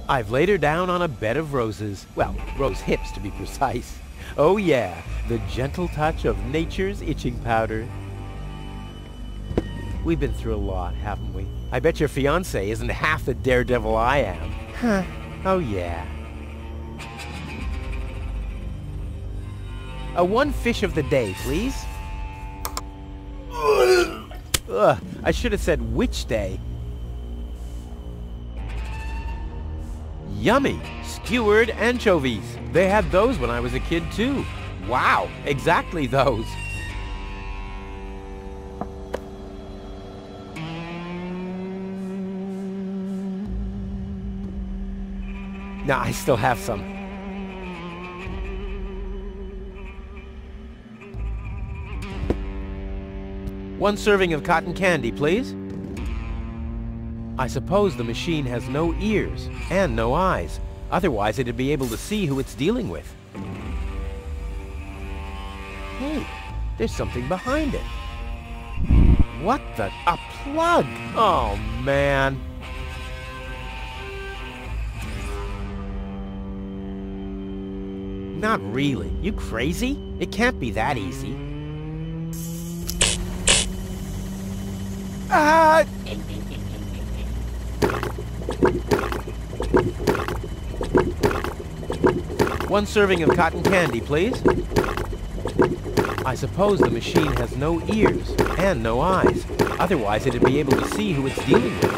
I've laid her down on a bed of roses. Well, rose hips to be precise. Oh yeah, the gentle touch of nature's itching powder. We've been through a lot, haven't we? I bet your fiancé isn't half the daredevil I am. Huh. Oh yeah. One fish of the day, please. Ugh, I should have said which day. Yummy! Skewered anchovies. They had those when I was a kid, too. Wow, exactly those. Nah, I still have some. One serving of cotton candy, please. I suppose the machine has no ears and no eyes. Otherwise, it'd be able to see who it's dealing with. Hey, there's something behind it. What the? A plug! Oh, man. Not really. You crazy? It can't be that easy. Ah! One serving of cotton candy, please. I suppose the machine has no ears and no eyes. Otherwise, it'd be able to see who it's dealing with.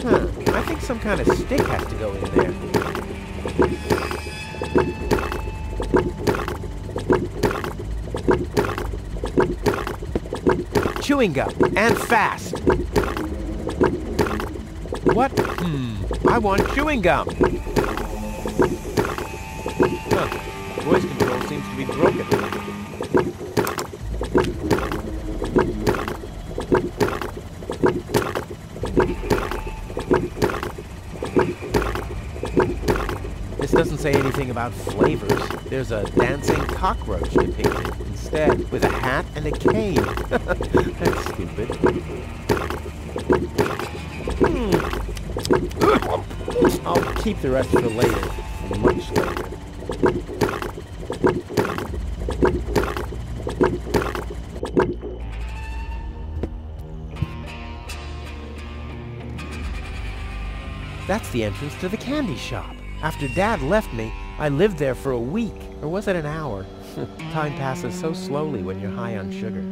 Huh. I think some kind of stick has to go in there. Chewing gum, and fast. What? I want chewing gum. Huh. Voice control seems to be broken. This doesn't say anything about flavors. There's a dancing cockroach depicted instead, with a hat and a cane. That's stupid. I'll keep the rest for later, much later. That's the entrance to the candy shop. After Dad left me, I lived there for a week, or was it an hour? Time passes so slowly when you're high on sugar.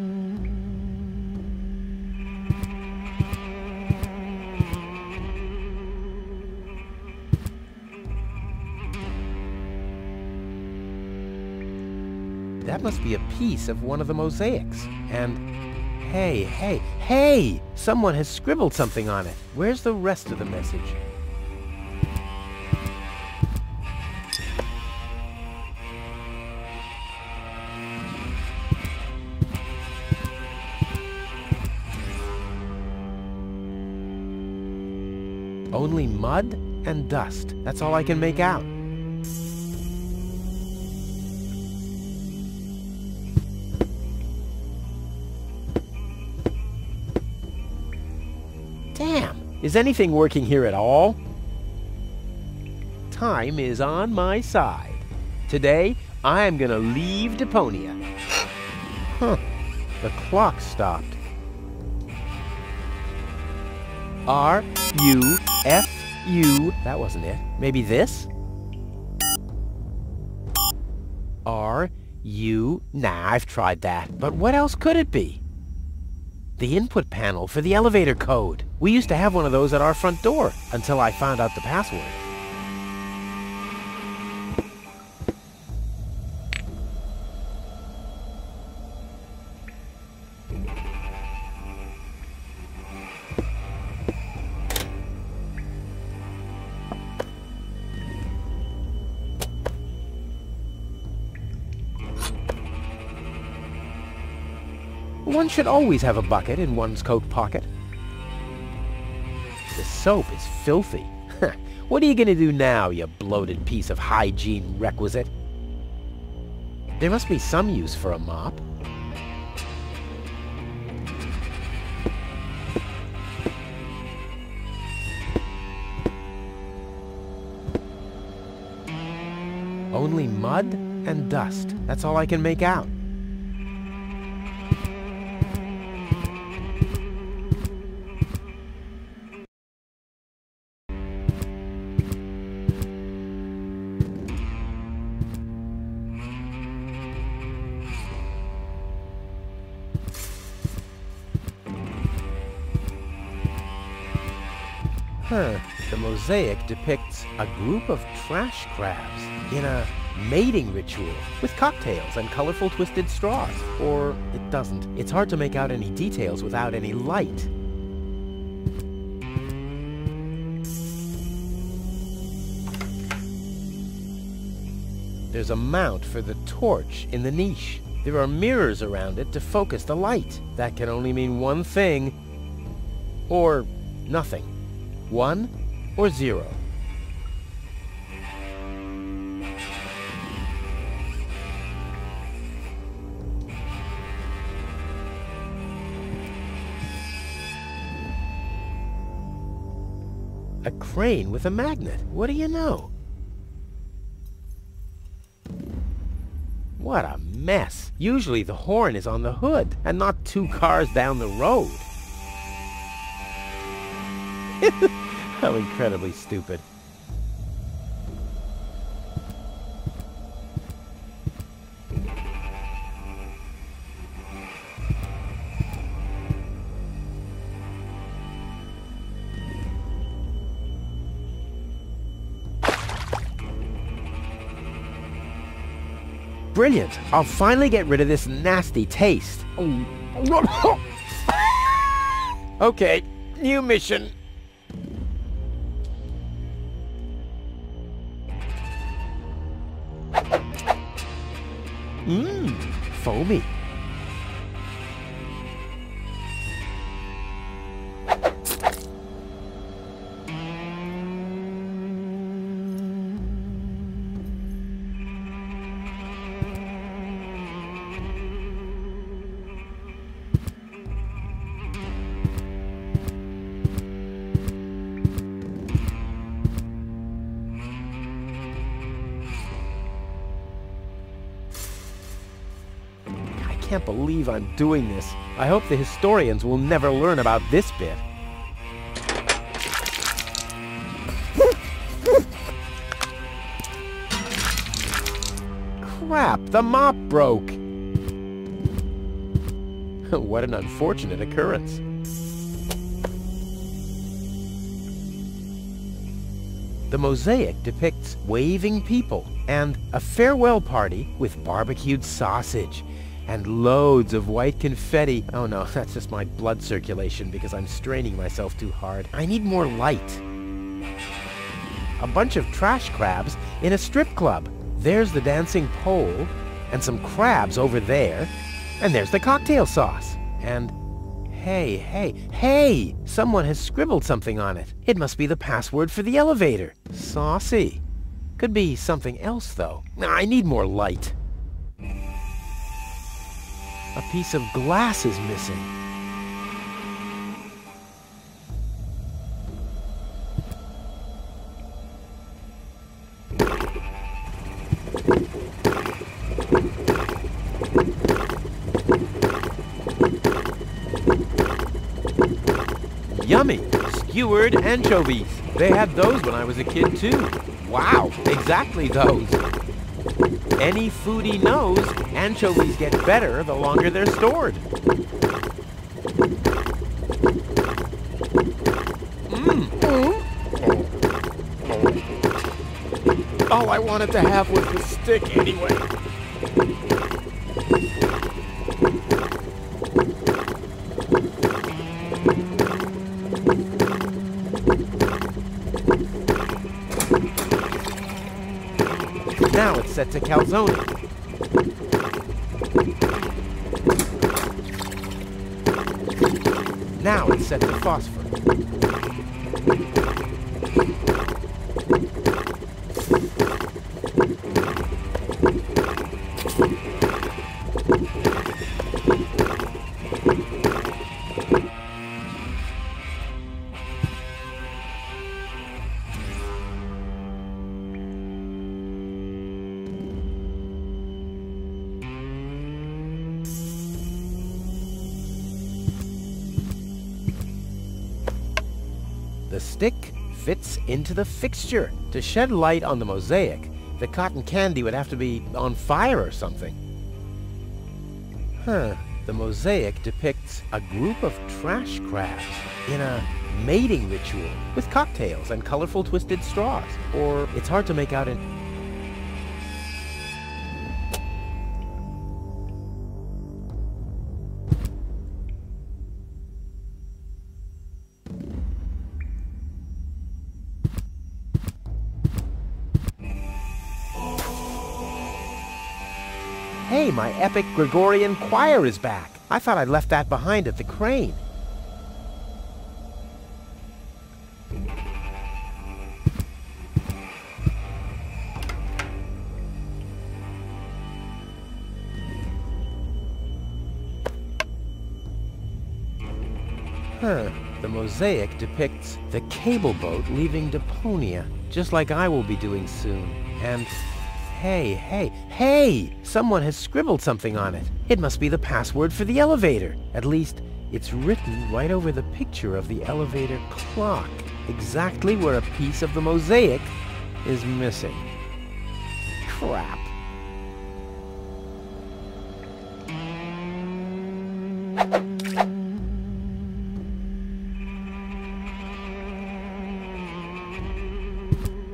That must be a piece of one of the mosaics. And hey! Someone has scribbled something on it. Where's the rest of the message? Only mud and dust. That's all I can make out. Damn! Is anything working here at all? Time is on my side. Today, I am gonna leave Deponia. Huh. The clock stopped. R-U-F-U. That wasn't it. Maybe this? R-U. Nah, I've tried that. But what else could it be? The input panel for the elevator code. We used to have one of those at our front door until I found out the password. One should always have a bucket in one's coat pocket. The soap is filthy. What are you gonna do now, you bloated piece of hygiene requisite? There must be some use for a mop. Only mud and dust. That's all I can make out. The mosaic depicts a group of trash crabs in a mating ritual with cocktails and colorful twisted straws. Or it doesn't. It's hard to make out any details without any light. There's a mount for the torch in the niche. There are mirrors around it to focus the light. That can only mean one thing, or nothing. 1 or 0. A crane with a magnet. What do you know? What a mess. Usually the horn is on the hood and not 2 cars down the road. How incredibly stupid. Brilliant! I'll finally get rid of this nasty taste. Okay, new mission. Foamy. I can't believe I'm doing this. I hope the historians will never learn about this bit. Crap, the mop broke. What an unfortunate occurrence. The mosaic depicts waving people and a farewell party with barbecued sausage and loads of white confetti. Oh no, that's just my blood circulation because I'm straining myself too hard. I need more light. A bunch of trash crabs in a strip club. There's the dancing pole, and some crabs over there, and there's the cocktail sauce. And hey, someone has scribbled something on it. It must be the password for the elevator. Saucy. Could be something else though. I need more light. A piece of glass is missing. Yummy! Skewered anchovies. They had those when I was a kid too. Wow, exactly those. Any foodie knows anchovies get better the longer they're stored. All I wanted to have was the stick anyway. Now it's set to calzone. Now it's set to phosphor. The stick fits into the fixture. To shed light on the mosaic, the cotton candy would have to be on fire or something. The mosaic depicts a group of trash crabs in a mating ritual with cocktails and colorful twisted straws. Or it's hard to make out in... Hey, my epic Gregorian choir is back. I thought I'd left that behind at the crane. The mosaic depicts the cable boat leaving Deponia, just like I will be doing soon. And hey! Someone has scribbled something on it. It must be the password for the elevator. At least, it's written right over the picture of the elevator clock, exactly where a piece of the mosaic is missing. Crap.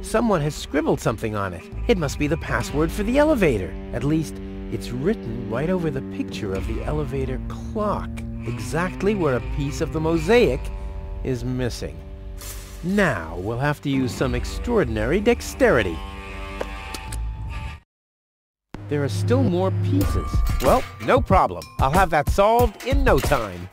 Someone has scribbled something on it. It must be the password for the elevator. At least, it's written right over the picture of the elevator clock, exactly where a piece of the mosaic is missing. Now, we'll have to use some extraordinary dexterity. There are still more pieces. Well, no problem. I'll have that solved in no time.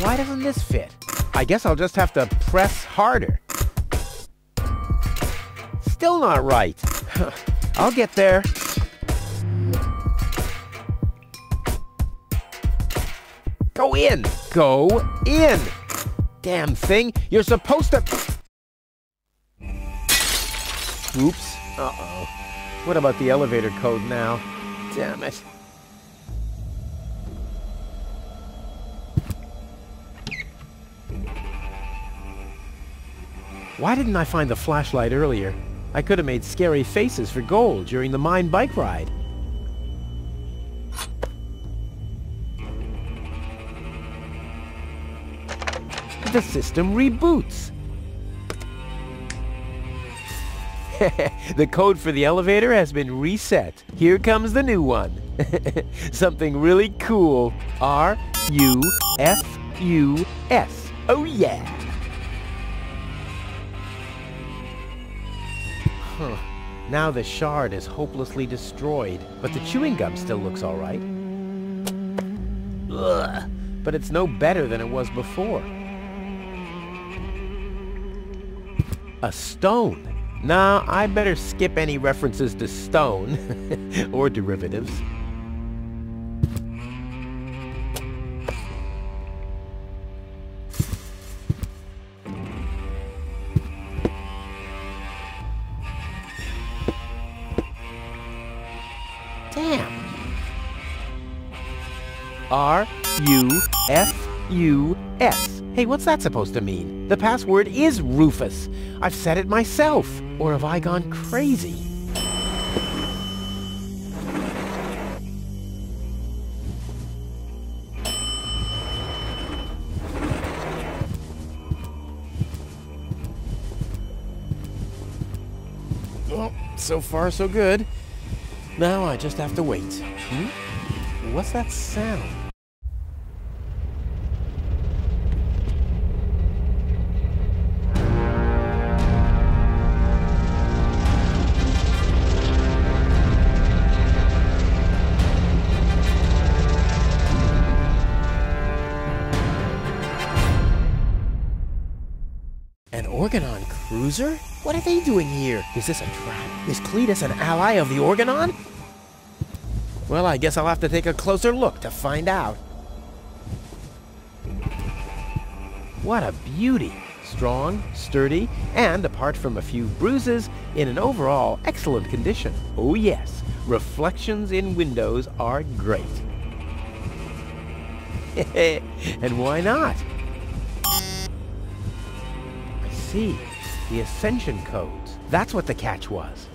Why doesn't this fit? I guess I'll just have to press harder. Still not right. I'll get there. Go in! Go in! Damn thing, you're supposed to... Oops. Uh-oh. What about the elevator code now? Damn it. Why didn't I find the flashlight earlier? I could have made scary faces for gold during the mine bike ride. The system reboots. The code for the elevator has been reset. Here comes the new one. Something really cool. R-U-F-U-S. Oh yeah! Huh. Now the shard is hopelessly destroyed, but the chewing gum still looks alright. Ugh. But it's no better than it was before. A stone. Nah, I better skip any references to stone or derivatives. Damn. R-U-F-U-S. Hey, what's that supposed to mean? The password is Rufus. I've said it myself. Or have I gone crazy? Well, so far so good. Now I just have to wait. What's that sound? An Organon cruiser? What are they doing here? Is this a trap? Is Cletus an ally of the Organon? Well, I guess I'll have to take a closer look to find out. What a beauty! Strong, sturdy, and apart from a few bruises, in an overall excellent condition. Oh yes, reflections in windows are great. And why not? I see. The Ascension codes. That's what the catch was.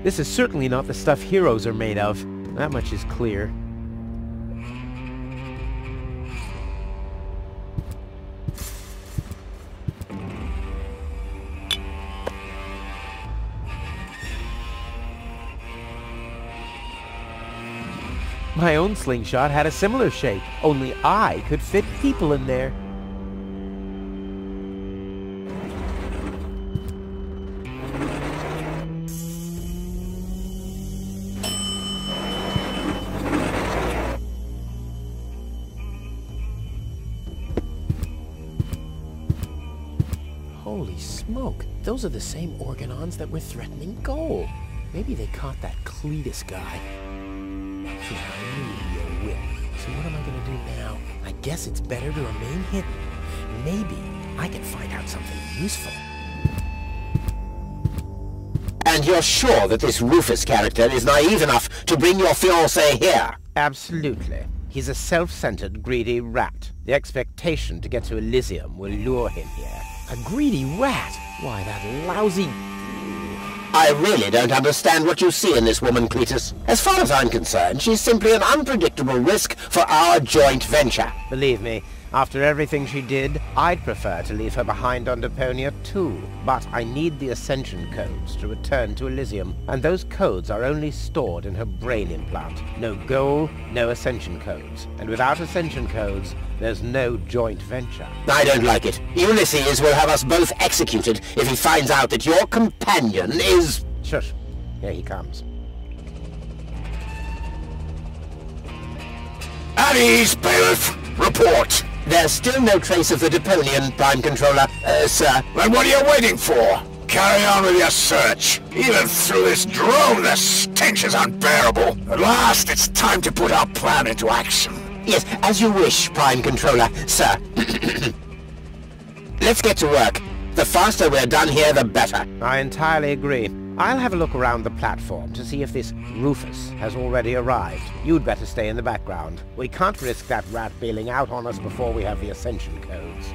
This is certainly not the stuff heroes are made of. That much is clear. My own slingshot had a similar shape, only I could fit people in there. Holy smoke, those are the same Organons that were threatening gold. Maybe they caught that Cletus guy. Yeah, I knew he'd be a whip. So what am I gonna do now? I guess it's better to remain hidden. Maybe I can find out something useful. And you're sure that this Rufus character is naive enough to bring your fiancé here? Absolutely. He's a self-centered, greedy rat. The expectation to get to Elysium will lure him here. A greedy rat? Why, that lousy... I really don't understand what you see in this woman, Cletus. As far as I'm concerned, she's simply an unpredictable risk for our joint venture. Believe me, After everything she did, I'd prefer to leave her behind on Deponia too. But I need the Ascension codes to return to Elysium, and those codes are only stored in her brain implant. No goal, no Ascension codes. And without Ascension codes, there's no joint venture. I don't like it. Ulysses will have us both executed if he finds out that your companion is... Shush. Here he comes. At ease, Bailiff. Report. There's still no trace of the Deponian, Prime Controller, sir. Then what are you waiting for? Carry on with your search. Even through this drone, the stench is unbearable. At last, it's time to put our plan into action. Yes, as you wish, Prime Controller, sir. Let's get to work. The faster we're done here, the better. I entirely agree. I'll have a look around the platform to see if this Rufus has already arrived. You'd better stay in the background. We can't risk that rat bailing out on us before we have the Ascension codes.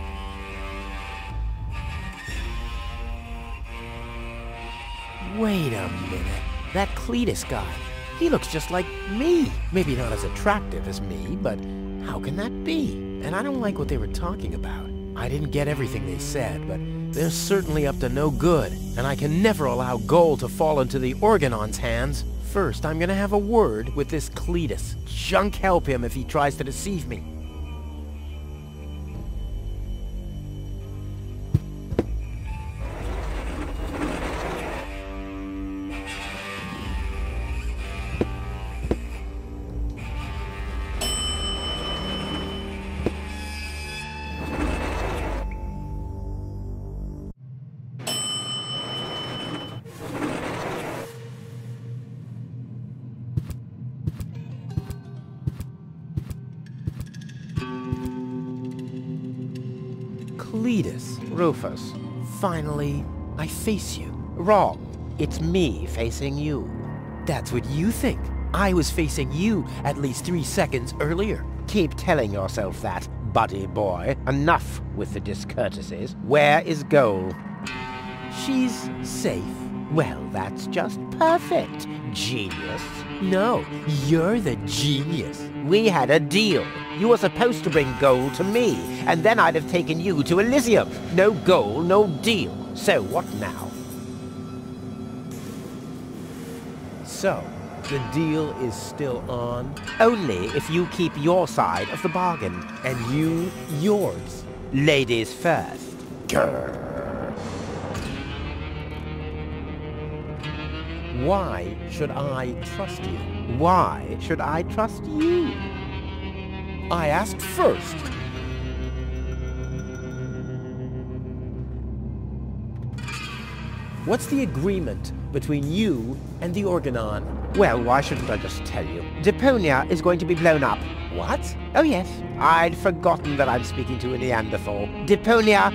Wait a minute. That Cletus guy. He looks just like me. Maybe not as attractive as me, but how can that be? And I don't like what they were talking about. I didn't get everything they said, but they're certainly up to no good, and I can never allow gold to fall into the Organon's hands. First, I'm gonna have a word with this Cletus. Junk help him if he tries to deceive me. Cletus, Rufus, finally, I face you. Wrong. It's me facing you. That's what you think. I was facing you at least 3 seconds earlier. Keep telling yourself that, buddy boy. Enough with the discourtesies. Where is Goal? She's safe. Well, that's just perfect, genius. No, you're the genius. We had a deal. You were supposed to bring Goal to me, and then I'd have taken you to Elysium. No Goal, no deal. So what now? So, the deal is still on? Only if you keep your side of the bargain. And you, yours. Ladies first. Grrr. Why should I trust you? Why should I trust you? I asked first. What's the agreement between you and the Organon? Well, why shouldn't I just tell you? Deponia is going to be blown up. What? Oh yes, I'd forgotten that I'm speaking to a Neanderthal. Deponia,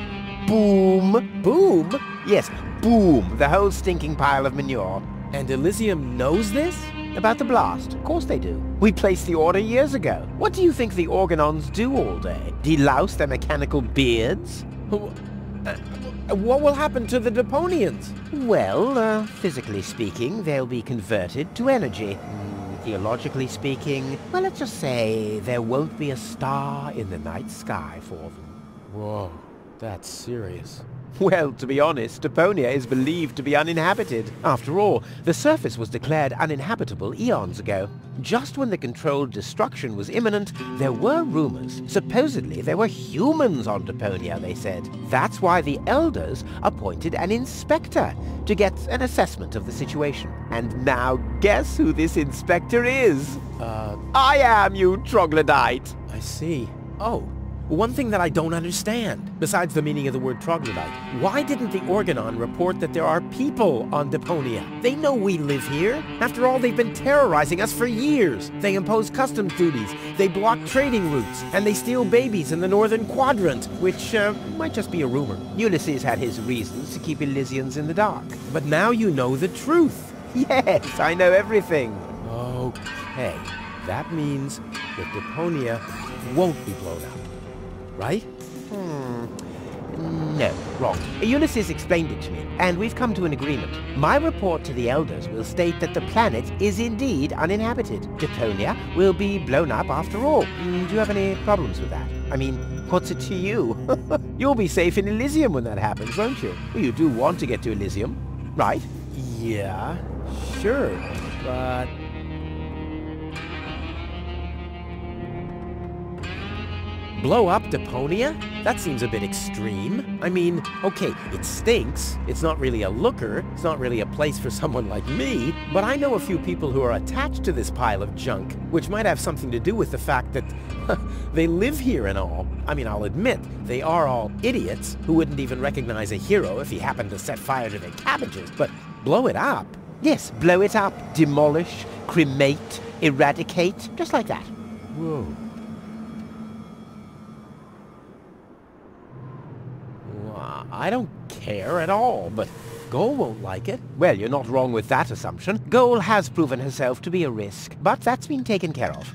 boom. Boom? Yes, boom, the whole stinking pile of manure. And Elysium knows this? About the blast? Of course they do. We placed the order years ago. What do you think the Organons do all day? Delouse their mechanical beards? What will happen to the Deponians? Well, physically speaking, they'll be converted to energy. Theologically speaking, well, let's just say there won't be a star in the night sky for them. Whoa, that's serious. Well, to be honest, Deponia is believed to be uninhabited. After all, the surface was declared uninhabitable eons ago. Just when the controlled destruction was imminent, there were rumors. Supposedly, there were humans on Deponia, they said. That's why the Elders appointed an inspector to get an assessment of the situation. And now, guess who this inspector is? I am, you troglodyte! I see. Oh. One thing that I don't understand, besides the meaning of the word troglodyte, why didn't the Organon report that there are people on Deponia? They know we live here. After all, they've been terrorizing us for years. They impose customs duties, they block trading routes, and they steal babies in the northern quadrant, which might just be a rumor. Ulysses had his reasons to keep Elysians in the dark. But now you know the truth. Yes, I know everything. Okay, that means that Deponia won't be blown up. Right? No, wrong. Ulysses explained it to me, and we've come to an agreement. My report to the Elders will state that the planet is indeed uninhabited. Deponia will be blown up after all. Do you have any problems with that? I mean, what's it to you? You'll be safe in Elysium when that happens, won't you? Well, you do want to get to Elysium, right? Yeah, sure, but... Blow up Deponia? That seems a bit extreme. I mean, okay, it stinks. It's not really a looker. It's not really a place for someone like me. But I know a few people who are attached to this pile of junk, which might have something to do with the fact that they live here and all. I mean, I'll admit, they are all idiots who wouldn't even recognize a hero if he happened to set fire to their cabbages. But blow it up? Yes, blow it up, demolish, cremate, eradicate, just like that. Whoa. I don't care at all, but Goal won't like it. Well, you're not wrong with that assumption. Goal has proven herself to be a risk, but that's been taken care of.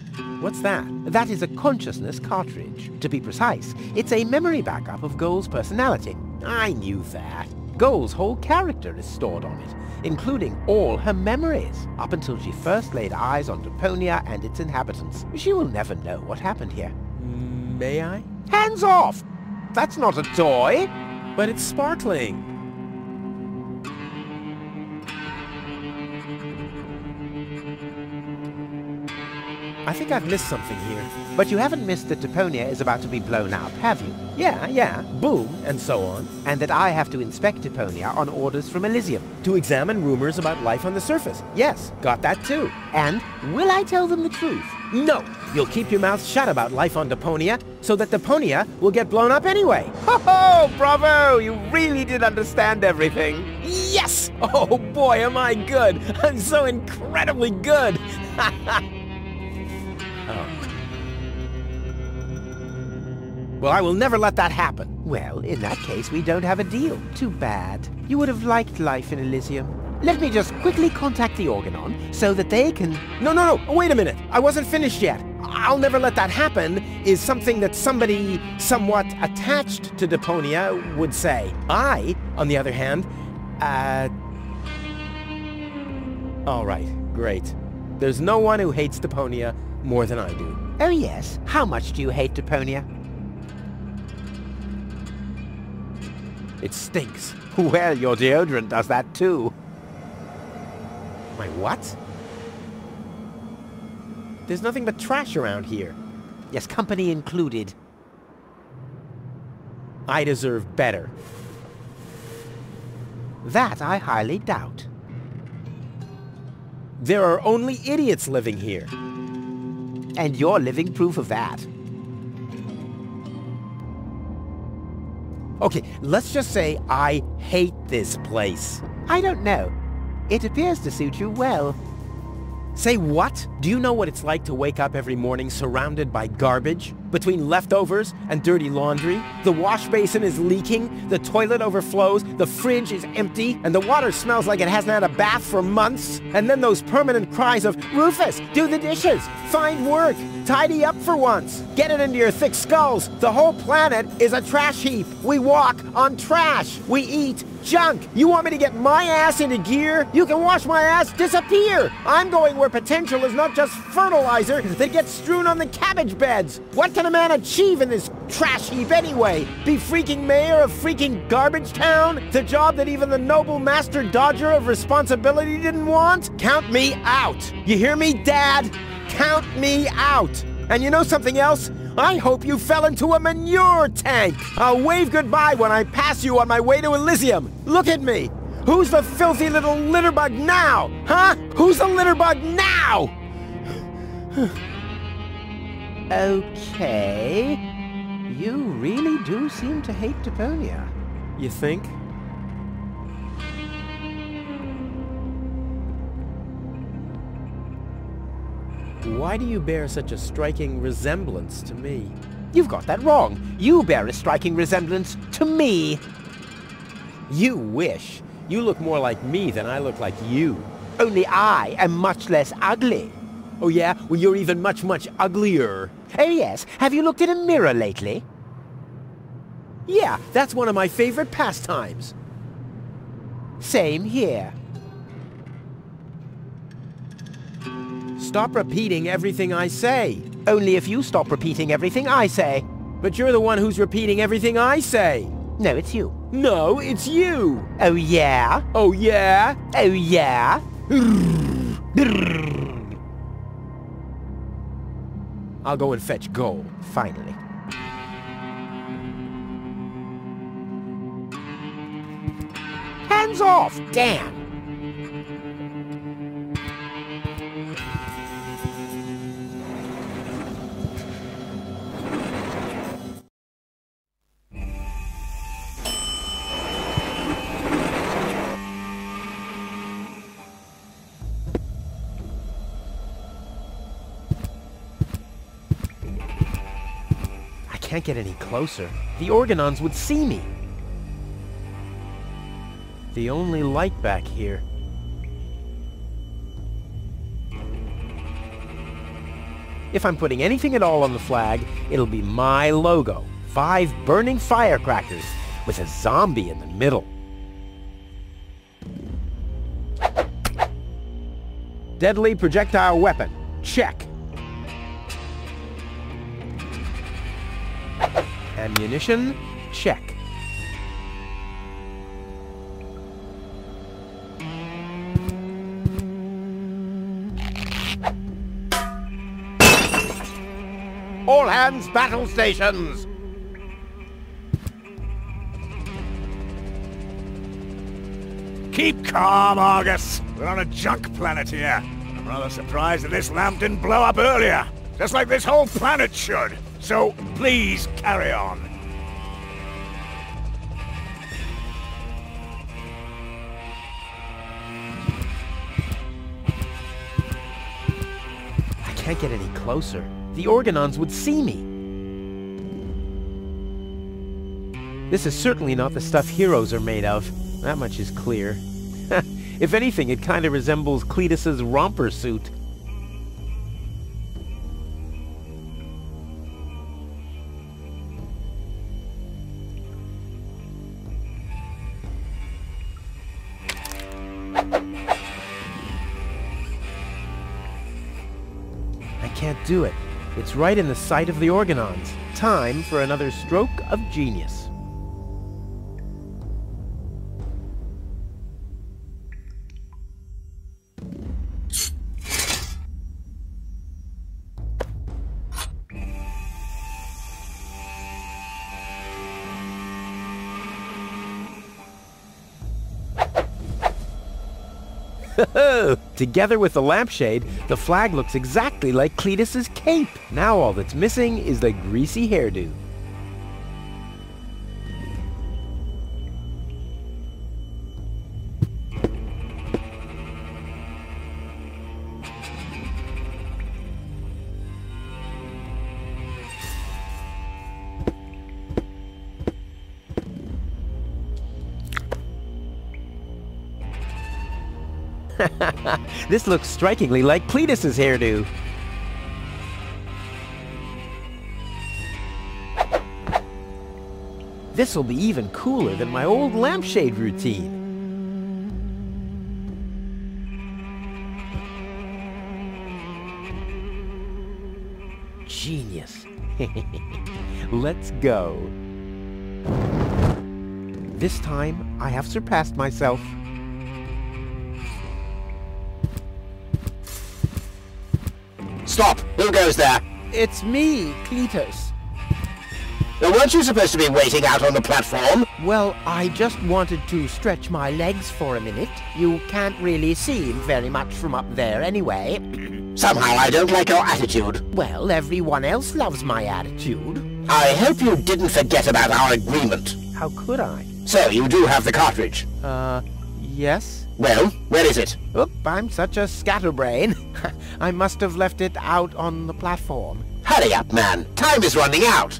What's that? That is a consciousness cartridge. To be precise, it's a memory backup of Goal's personality. I knew that. Goal's whole character is stored on it, including all her memories, up until she first laid eyes on Deponia and its inhabitants. She will never know what happened here. May I? Hands off! That's not a toy! But it's sparkling. I think I've missed something here. But you haven't missed that Deponia is about to be blown up, have you? Yeah, boom, and so on. And that I have to inspect Deponia on orders from Elysium. To examine rumors about life on the surface. Yes, got that too. And will I tell them the truth? No, you'll keep your mouth shut about life on Deponia, so that Deponia will get blown up anyway. Ho-ho! Bravo! You really did understand everything. Yes! Oh boy, am I good! I'm so incredibly good! Well, I will never let that happen. Well, in that case, we don't have a deal. Too bad. You would have liked life in Elysium. Let me just quickly contact the Organon so that they can... No, wait a minute. I wasn't finished yet. I'll never let that happen is something that somebody somewhat attached to Deponia would say. I, on the other hand, all right, great. There's no one who hates Deponia more than I do. Oh yes? How much do you hate Deponia? It stinks. Well, your deodorant does that too. My what? There's nothing but trash around here. Yes, company included. I deserve better. That I highly doubt. There are only idiots living here. And you're living proof of that. Okay, let's just say I hate this place. I don't know. It appears to suit you well. Say what? Do you know what it's like to wake up every morning surrounded by garbage? Between leftovers and dirty laundry? The wash basin is leaking, the toilet overflows, the fridge is empty, and the water smells like it hasn't had a bath for months. And then those permanent cries of, Rufus, do the dishes, find work, tidy up for once, get it into your thick skulls. The whole planet is a trash heap. We walk on trash. We eat junk. You want me to get my ass into gear? You can watch my ass disappear. I'm going where potential is not just fertilizer that gets strewn on the cabbage beds. What can a man achieve in this trash heap anyway? Be freaking mayor of freaking garbage town? The job that even the noble master dodger of responsibility didn't want? Count me out. You hear me, Dad? Count me out. And you know something else? I hope you fell into a manure tank. I'll wave goodbye when I pass you on my way to Elysium. Look at me. Who's the filthy little litterbug now? Huh? Who's the litterbug now? Okay. You really do seem to hate Deponia. You think? Why do you bear such a striking resemblance to me? You've got that wrong. You bear a striking resemblance to me. You wish. You look more like me than I look like you. Only I am much less ugly. Oh yeah? Well, you're even much, much uglier. Oh yes. Have you looked in a mirror lately? Yeah, that's one of my favorite pastimes. Same here. Stop repeating everything I say. Only if you stop repeating everything I say. But you're the one who's repeating everything I say. No, it's you. No, it's you. Oh, yeah? Oh, yeah? Oh, yeah? I'll go and fetch gold. Finally. Hands off! Damn! I can't get any closer. The Organons would see me. The only light back here. If I'm putting anything at all on the flag, it'll be my logo. 5 burning firecrackers with a zombie in the middle. Deadly projectile weapon. Check. Ammunition? Check. All hands, battle stations! Keep calm, Argus. We're on a junk planet here. I'm rather surprised that this lamp didn't blow up earlier. Just like this whole planet should. So, please, carry on. I can't get any closer. The Organons would see me. This is certainly not the stuff heroes are made of. That much is clear. If anything, it kind of resembles Cletus's romper suit. I can't do it. It's right in the sight of the Organons. Time for another stroke of genius. Together with the lampshade, the flag looks exactly like Cletus's cape. Now all that's missing is the greasy hairdo. This looks strikingly like Cletus's hairdo. This'll be even cooler than my old lampshade routine. Genius. Let's go. This time, I have surpassed myself. Stop! Who goes there? It's me, Cletus. Now, weren't you supposed to be waiting out on the platform? Well, I just wanted to stretch my legs for a minute. You can't really see very much from up there anyway. Somehow I don't like your attitude. Well, everyone else loves my attitude. I hope you didn't forget about our agreement. How could I? So, you do have the cartridge? Yes? Well, where is it? Oop, I'm such a scatterbrain. I must have left it out on the platform. Hurry up, man. Time is running out.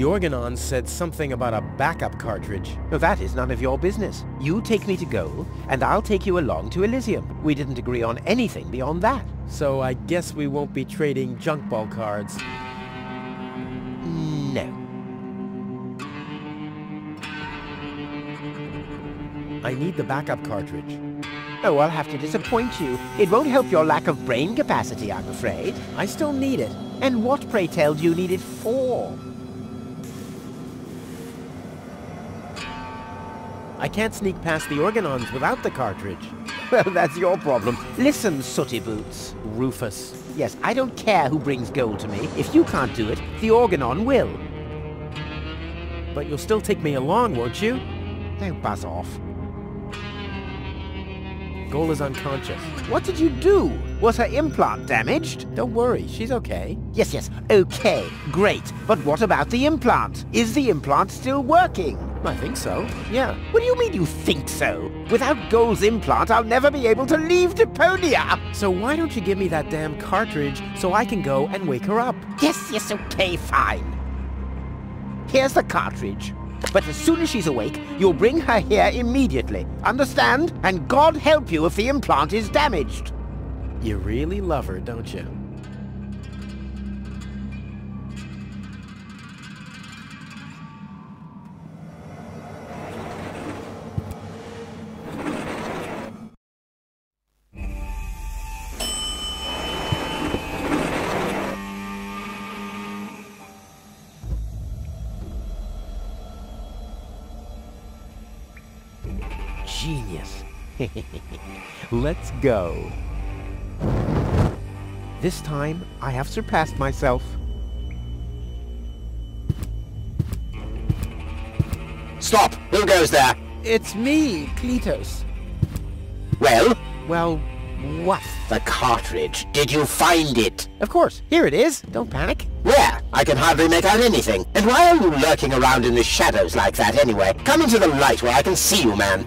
The Organon said something about a backup cartridge. Well, that is none of your business. You take me to Goal, and I'll take you along to Elysium. We didn't agree on anything beyond that. So I guess we won't be trading junk ball cards. No. I need the backup cartridge. Oh, I'll have to disappoint you. It won't help your lack of brain capacity, I'm afraid. I still need it. And what, pray tell, do you need it for? I can't sneak past the Organons without the cartridge. Well, that's your problem. Listen, Sooty Boots. Rufus. Yes, I don't care who brings gold to me. If you can't do it, the Organon will. But you'll still take me along, won't you? Now buzz off. Goal is unconscious. What did you do? Was her implant damaged? Don't worry, she's okay. Yes, okay, great. But what about the implant? Is the implant still working? I think so, yeah. What do you mean you think so? Without Goal's implant, I'll never be able to leave Deponia! So why don't you give me that damn cartridge so I can go and wake her up? Yes, okay, fine. Here's the cartridge. But as soon as she's awake, you'll bring her here immediately. Understand? And God help you if the implant is damaged. You really love her, don't you? Genius. Let's go. This time, I have surpassed myself. Stop! Who goes there? It's me, Cletus. Well? Well, what? The cartridge. Did you find it? Of course. Here it is. Don't panic. Where? I can hardly make out anything. And why are you lurking around in the shadows like that anyway? Come into the light where I can see you, man.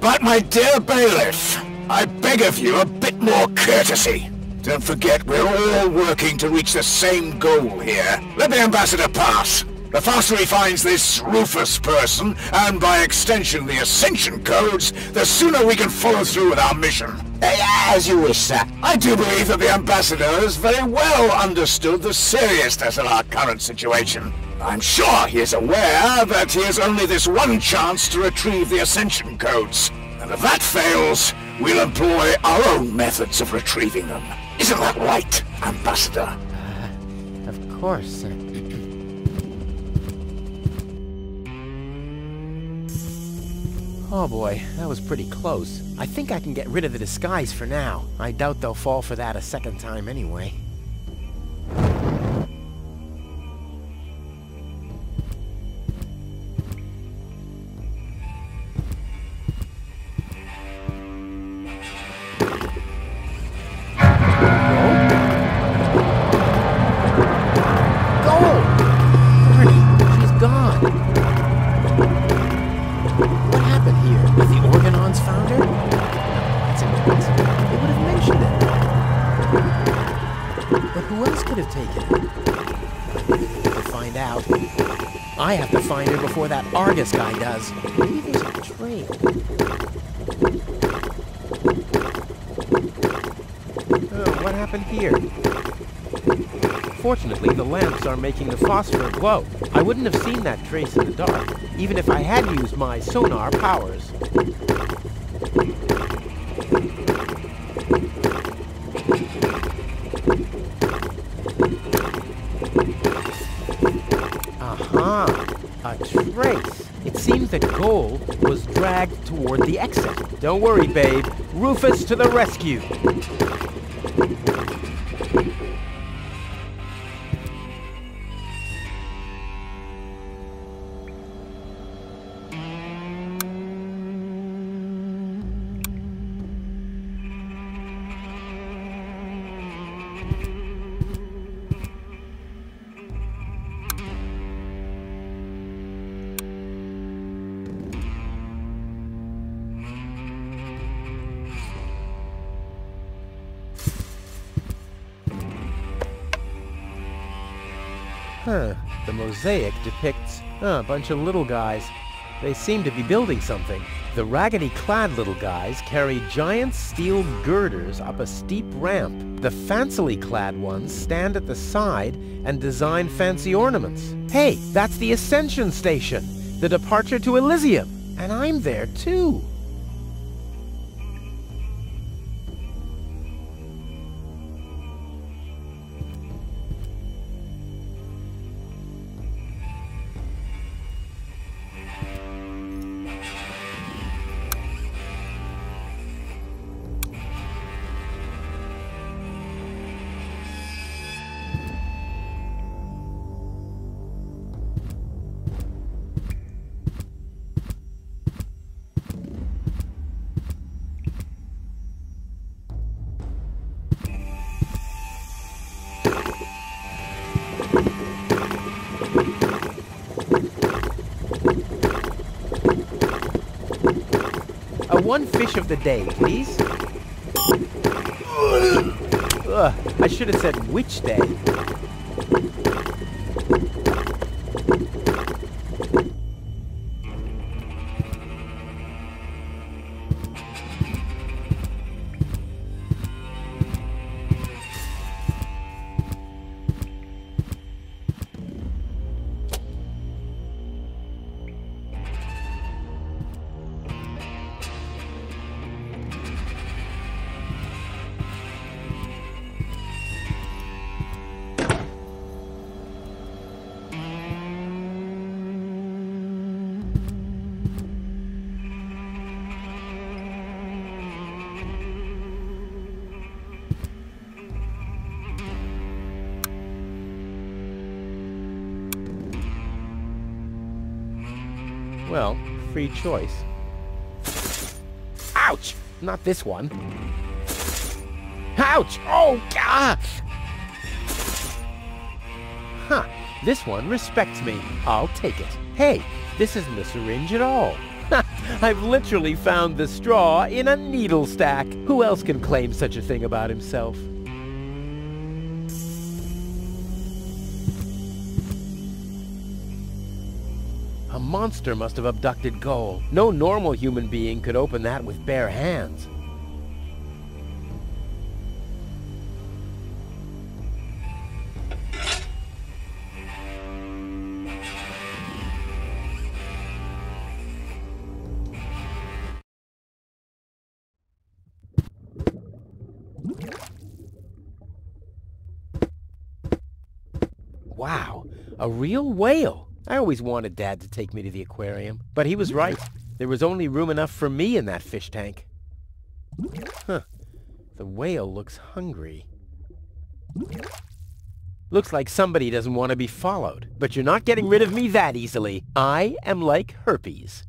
But my dear bailiff, I beg of you a bit more courtesy. Don't forget we're all working to reach the same goal here. Let the ambassador pass. The faster he finds this Rufus person, and by extension the Ascension codes, the sooner we can follow through with our mission. As you wish, sir. I do believe that the ambassador has very well understood the seriousness of our current situation. I'm sure he is aware that he has only this one chance to retrieve the Ascension codes. And if that fails, we'll employ our own methods of retrieving them. Isn't that right, Ambassador? Of course. Oh boy, that was pretty close. I think I can get rid of the disguise for now. I doubt they'll fall for that a second time anyway. I have to find her before that Argus guy does. Maybe there's a trail. Oh, what happened here? Fortunately, the lamps are making the phosphor glow. I wouldn't have seen that trace in the dark, even if I had used my sonar powers. A trace. It seems that Goal was dragged toward the exit. Don't worry, babe. Rufus to the rescue. Huh. The mosaic depicts a bunch of little guys. They seem to be building something. The raggedy-clad little guys carry giant steel girders up a steep ramp. The fancily-clad ones stand at the side and design fancy ornaments. Hey, that's the Ascension Station, the departure to Elysium. And I'm there too. One fish of the day, please. Ugh, I should have said which day. Well, free choice. Ouch! Not this one. Ouch! Oh, God! Huh. This one respects me. I'll take it. Hey, this isn't a syringe at all. I've literally found the straw in a needle stack. Who else can claim such a thing about himself? A monster must have abducted Goal. No normal human being could open that with bare hands. Wow, a real whale! I always wanted Dad to take me to the aquarium, but he was right. There was only room enough for me in that fish tank. Huh. The whale looks hungry. Looks like somebody doesn't want to be followed, but you're not getting rid of me that easily. I am like herpes.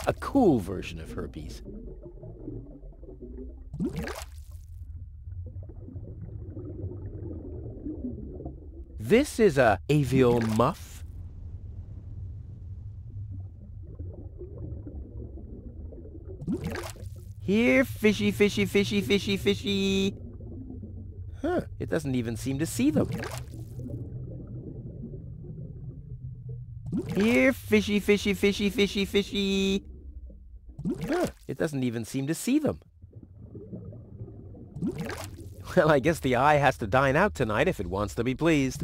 A cool version of herpes. This is a avial muff. Here, fishy, fishy, fishy, fishy, fishy. Huh, it doesn't even seem to see them. Here, fishy, fishy, fishy, fishy, fishy. Huh, it doesn't even seem to see them. Well, I guess the eye has to dine out tonight if it wants to be pleased.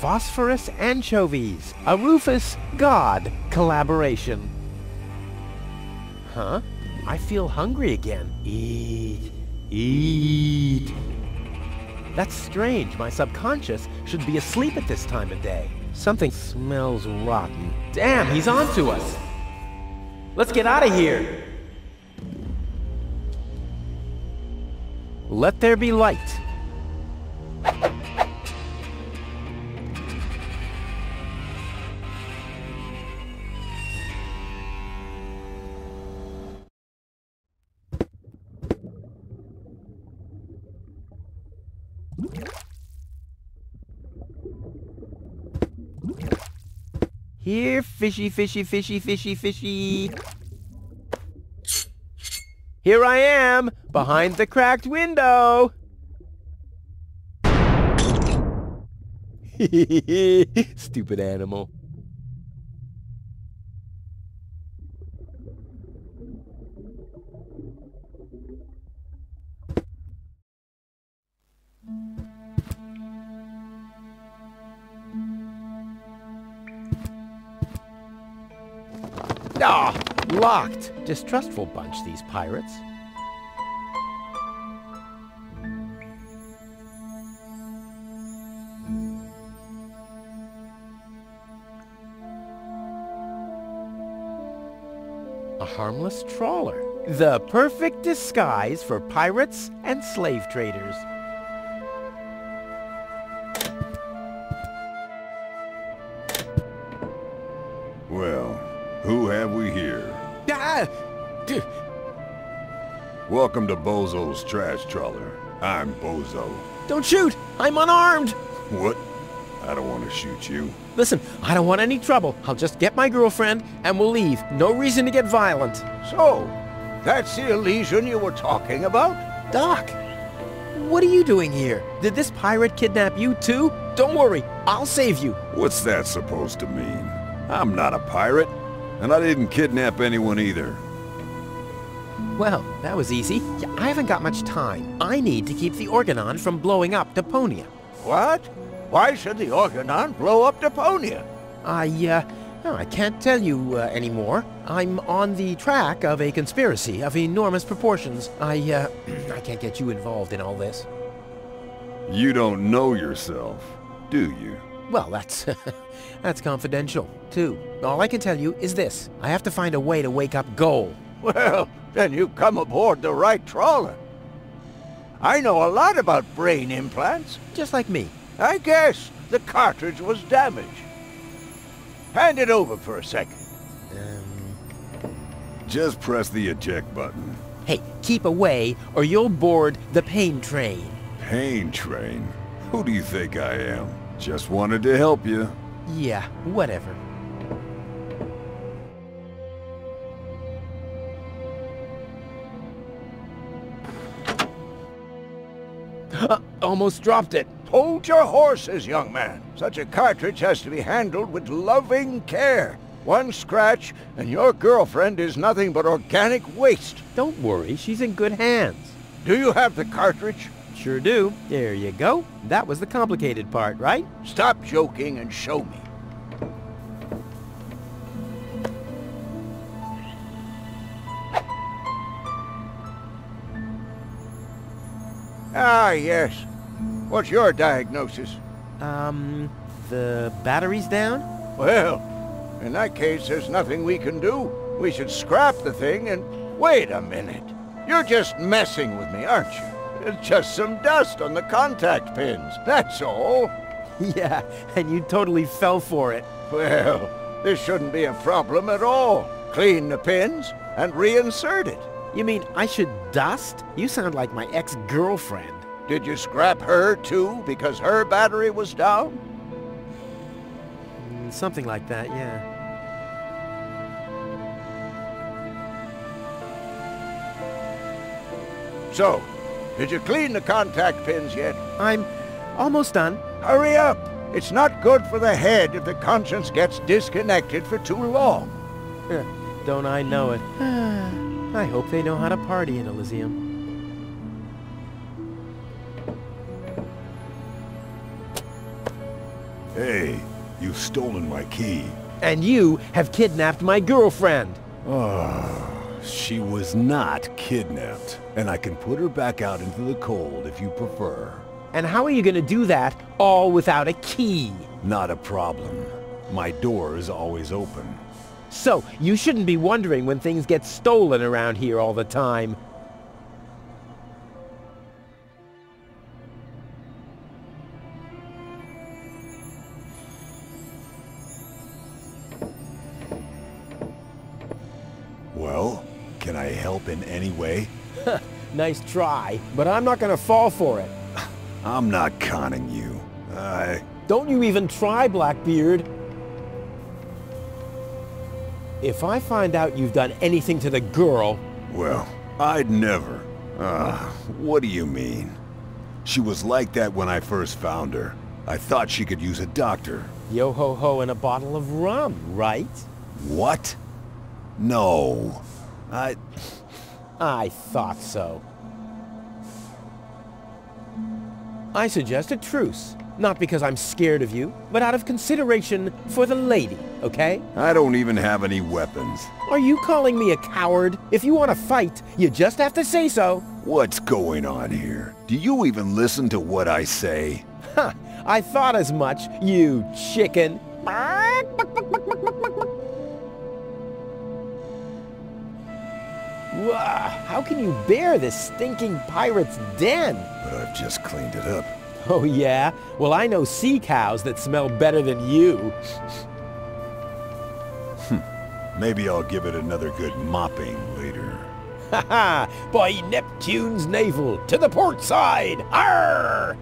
Phosphorus anchovies, a Rufus God collaboration. Huh? I feel hungry again. Eat, eat. That's strange. My subconscious should be asleep at this time of day. Something smells rotten. Damn, he's on to us. Let's get out of here. Let there be light. Here, fishy, fishy, fishy, fishy, fishy. Here I am, behind the cracked window. Stupid animal. Ah, locked. Distrustful bunch, these pirates. A harmless trawler. The perfect disguise for pirates and slave traders. Well, who have we here? Ah! Welcome to Bozo's Trash Trawler. I'm Bozo. Don't shoot! I'm unarmed! What? I don't want to shoot you. Listen, I don't want any trouble. I'll just get my girlfriend and we'll leave. No reason to get violent. So, that's the Elysian you were talking about? Doc, what are you doing here? Did this pirate kidnap you too? Don't worry, I'll save you. What's that supposed to mean? I'm not a pirate, and I didn't kidnap anyone either. Well, that was easy. Yeah, I haven't got much time. I need to keep the Organon from blowing up Deponia. What? Why should the Organon blow up Deponia? I can't tell you anymore. I'm on the track of a conspiracy of enormous proportions. I can't get you involved in all this. You don't know yourself, do you? Well, that's confidential, too. All I can tell you is this. I have to find a way to wake up Goal. Well, then you come aboard the right trawler. I know a lot about brain implants. Just like me. I guess the cartridge was damaged. Hand it over for a second. Just press the eject button. Hey, keep away or you'll board the pain train. Pain train? Who do you think I am? Just wanted to help you. Yeah, whatever. Almost dropped it. Hold your horses, young man. Such a cartridge has to be handled with loving care. One scratch, and your girlfriend is nothing but organic waste. Don't worry, she's in good hands. Do you have the cartridge? Sure do. There you go. That was the complicated part, right? Stop joking and show me. Ah, yes. What's your diagnosis? The battery's down? Well, in that case, there's nothing we can do. We should scrap the thing and... Wait a minute. You're just messing with me, aren't you? It's just some dust on the contact pins, that's all. Yeah, and you totally fell for it. Well, this shouldn't be a problem at all. Clean the pins and reinsert it. You mean I should dust? You sound like my ex-girlfriend. Did you scrap her, too, because her battery was down? Something like that, yeah. So, did you clean the contact pins yet? I'm almost done. Hurry up! It's not good for the head if the conscience gets disconnected for too long. Don't I know it. I hope they know how to party in Elysium. Hey, you've stolen my key. And you have kidnapped my girlfriend. She was not kidnapped, and I can put her back out into the cold if you prefer. And how are you going to do that all without a key? Not a problem. My door is always open. So, you shouldn't be wondering when things get stolen around here all the time. Well, can I help in any way? Nice try, but I'm not going to fall for it. I'm not conning you. Don't you even try, Blackbeard. If I find out you've done anything to the girl... Well, I'd never. What do you mean? She was like that when I first found her. I thought she could use a doctor. Yo-ho-ho and a bottle of rum, right? What? No. I thought so. I suggest a truce. Not because I'm scared of you, but out of consideration for the lady, okay? I don't even have any weapons. Are you calling me a coward? If you want to fight, you just have to say so. What's going on here? Do you even listen to what I say? Ha! I thought as much, you chicken. Wah, how can you bear this stinking pirate's den? But I've just cleaned it up. Oh yeah? Well, I know sea cows that smell better than you. Maybe I'll give it another good mopping later. Ha ha! By Neptune's navel, to the port side! Arr!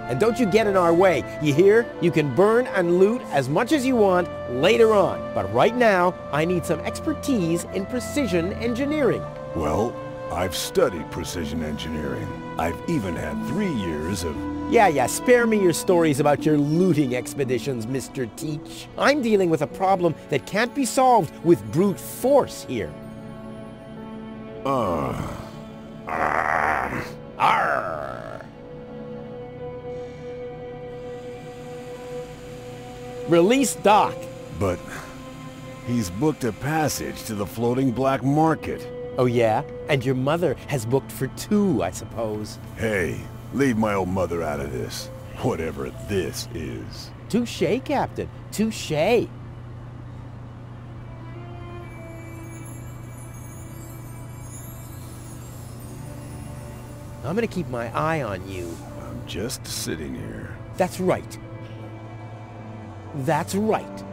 And don't you get in our way, you hear? You can burn and loot as much as you want later on. But right now, I need some expertise in precision engineering. Well, I've studied precision engineering. I've even had 3 years of... Yeah, spare me your stories about your looting expeditions, Mr. Teach. I'm dealing with a problem that can't be solved with brute force here. Arr! Release Doc. But he's booked a passage to the floating black market. Oh yeah? And your mother has booked for 2, I suppose. Hey, leave my old mother out of this. Whatever this is. Touché, Captain. Touché. I'm gonna keep my eye on you. I'm just sitting here. That's right. That's right.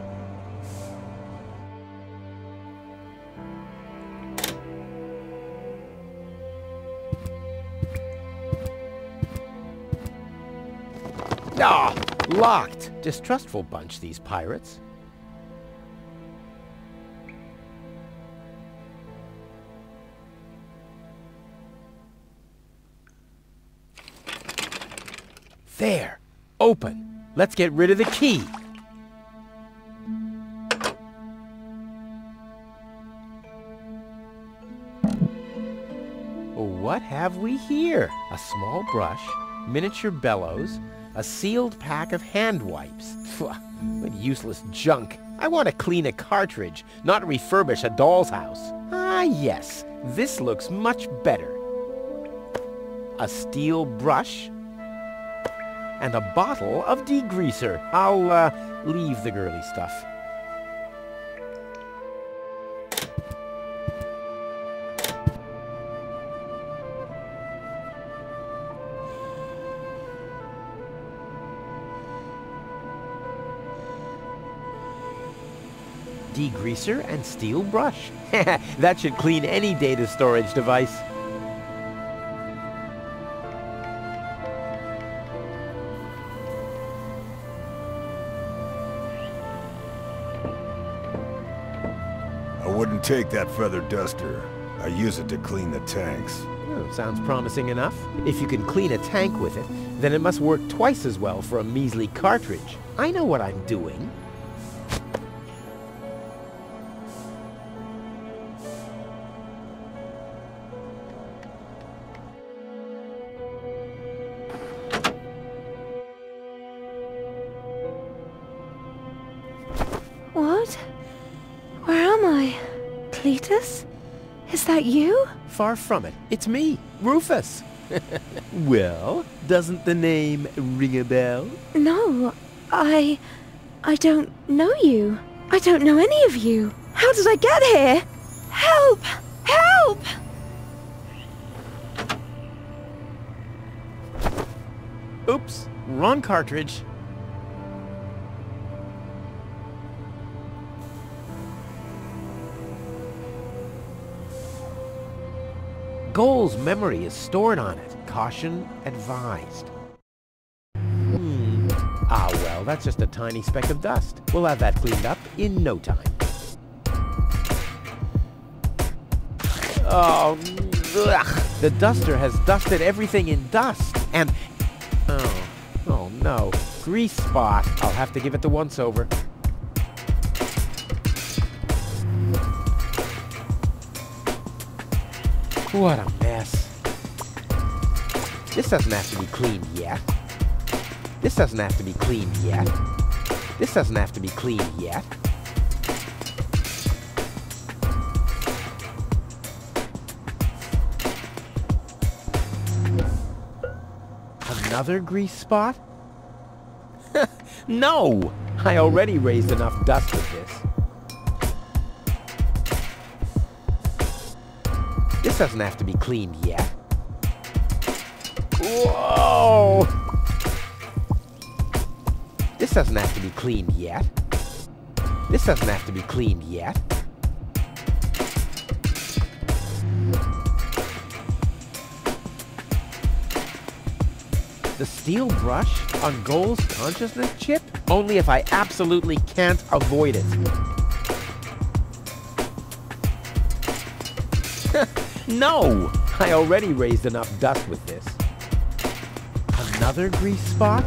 Ah, locked. Distrustful bunch, these pirates. There. Open. Let's get rid of the key. What have we here? A small brush, miniature bellows, a sealed pack of hand wipes. Phew, what useless junk. I want to clean a cartridge, not refurbish a doll's house. Ah, yes, this looks much better. A steel brush and a bottle of degreaser. I'll, leave the girly stuff. Degreaser and steel brush. That should clean any data storage device. I wouldn't take that feather duster. I use it to clean the tanks. Oh, sounds promising enough. If you can clean a tank with it, then it must work twice as well for a measly cartridge. I know what I'm doing. What? Where am I? Cletus? Is that you? Far from it. It's me, Rufus. Well, doesn't the name ring a bell? No, I don't know you. I don't know any of you. How did I get here? Help! Help! Oops, wrong cartridge. Goal's memory is stored on it. Caution advised. Ah, well, that's just a tiny speck of dust. We'll have that cleaned up in no time. Oh, ugh. The duster has dusted everything in dust. And, oh no, grease spot. I'll have to give it the once-over. What a mess. This doesn't have to be cleaned yet. This doesn't have to be cleaned yet. This doesn't have to be cleaned yet. Another grease spot? No! I already raised enough dust with this. This doesn't have to be cleaned yet. Whoa! This doesn't have to be cleaned yet. This doesn't have to be cleaned yet. The steel brush on Goal's consciousness chip? Only if I absolutely can't avoid it. No! I already raised enough dust with this. Another grease spot?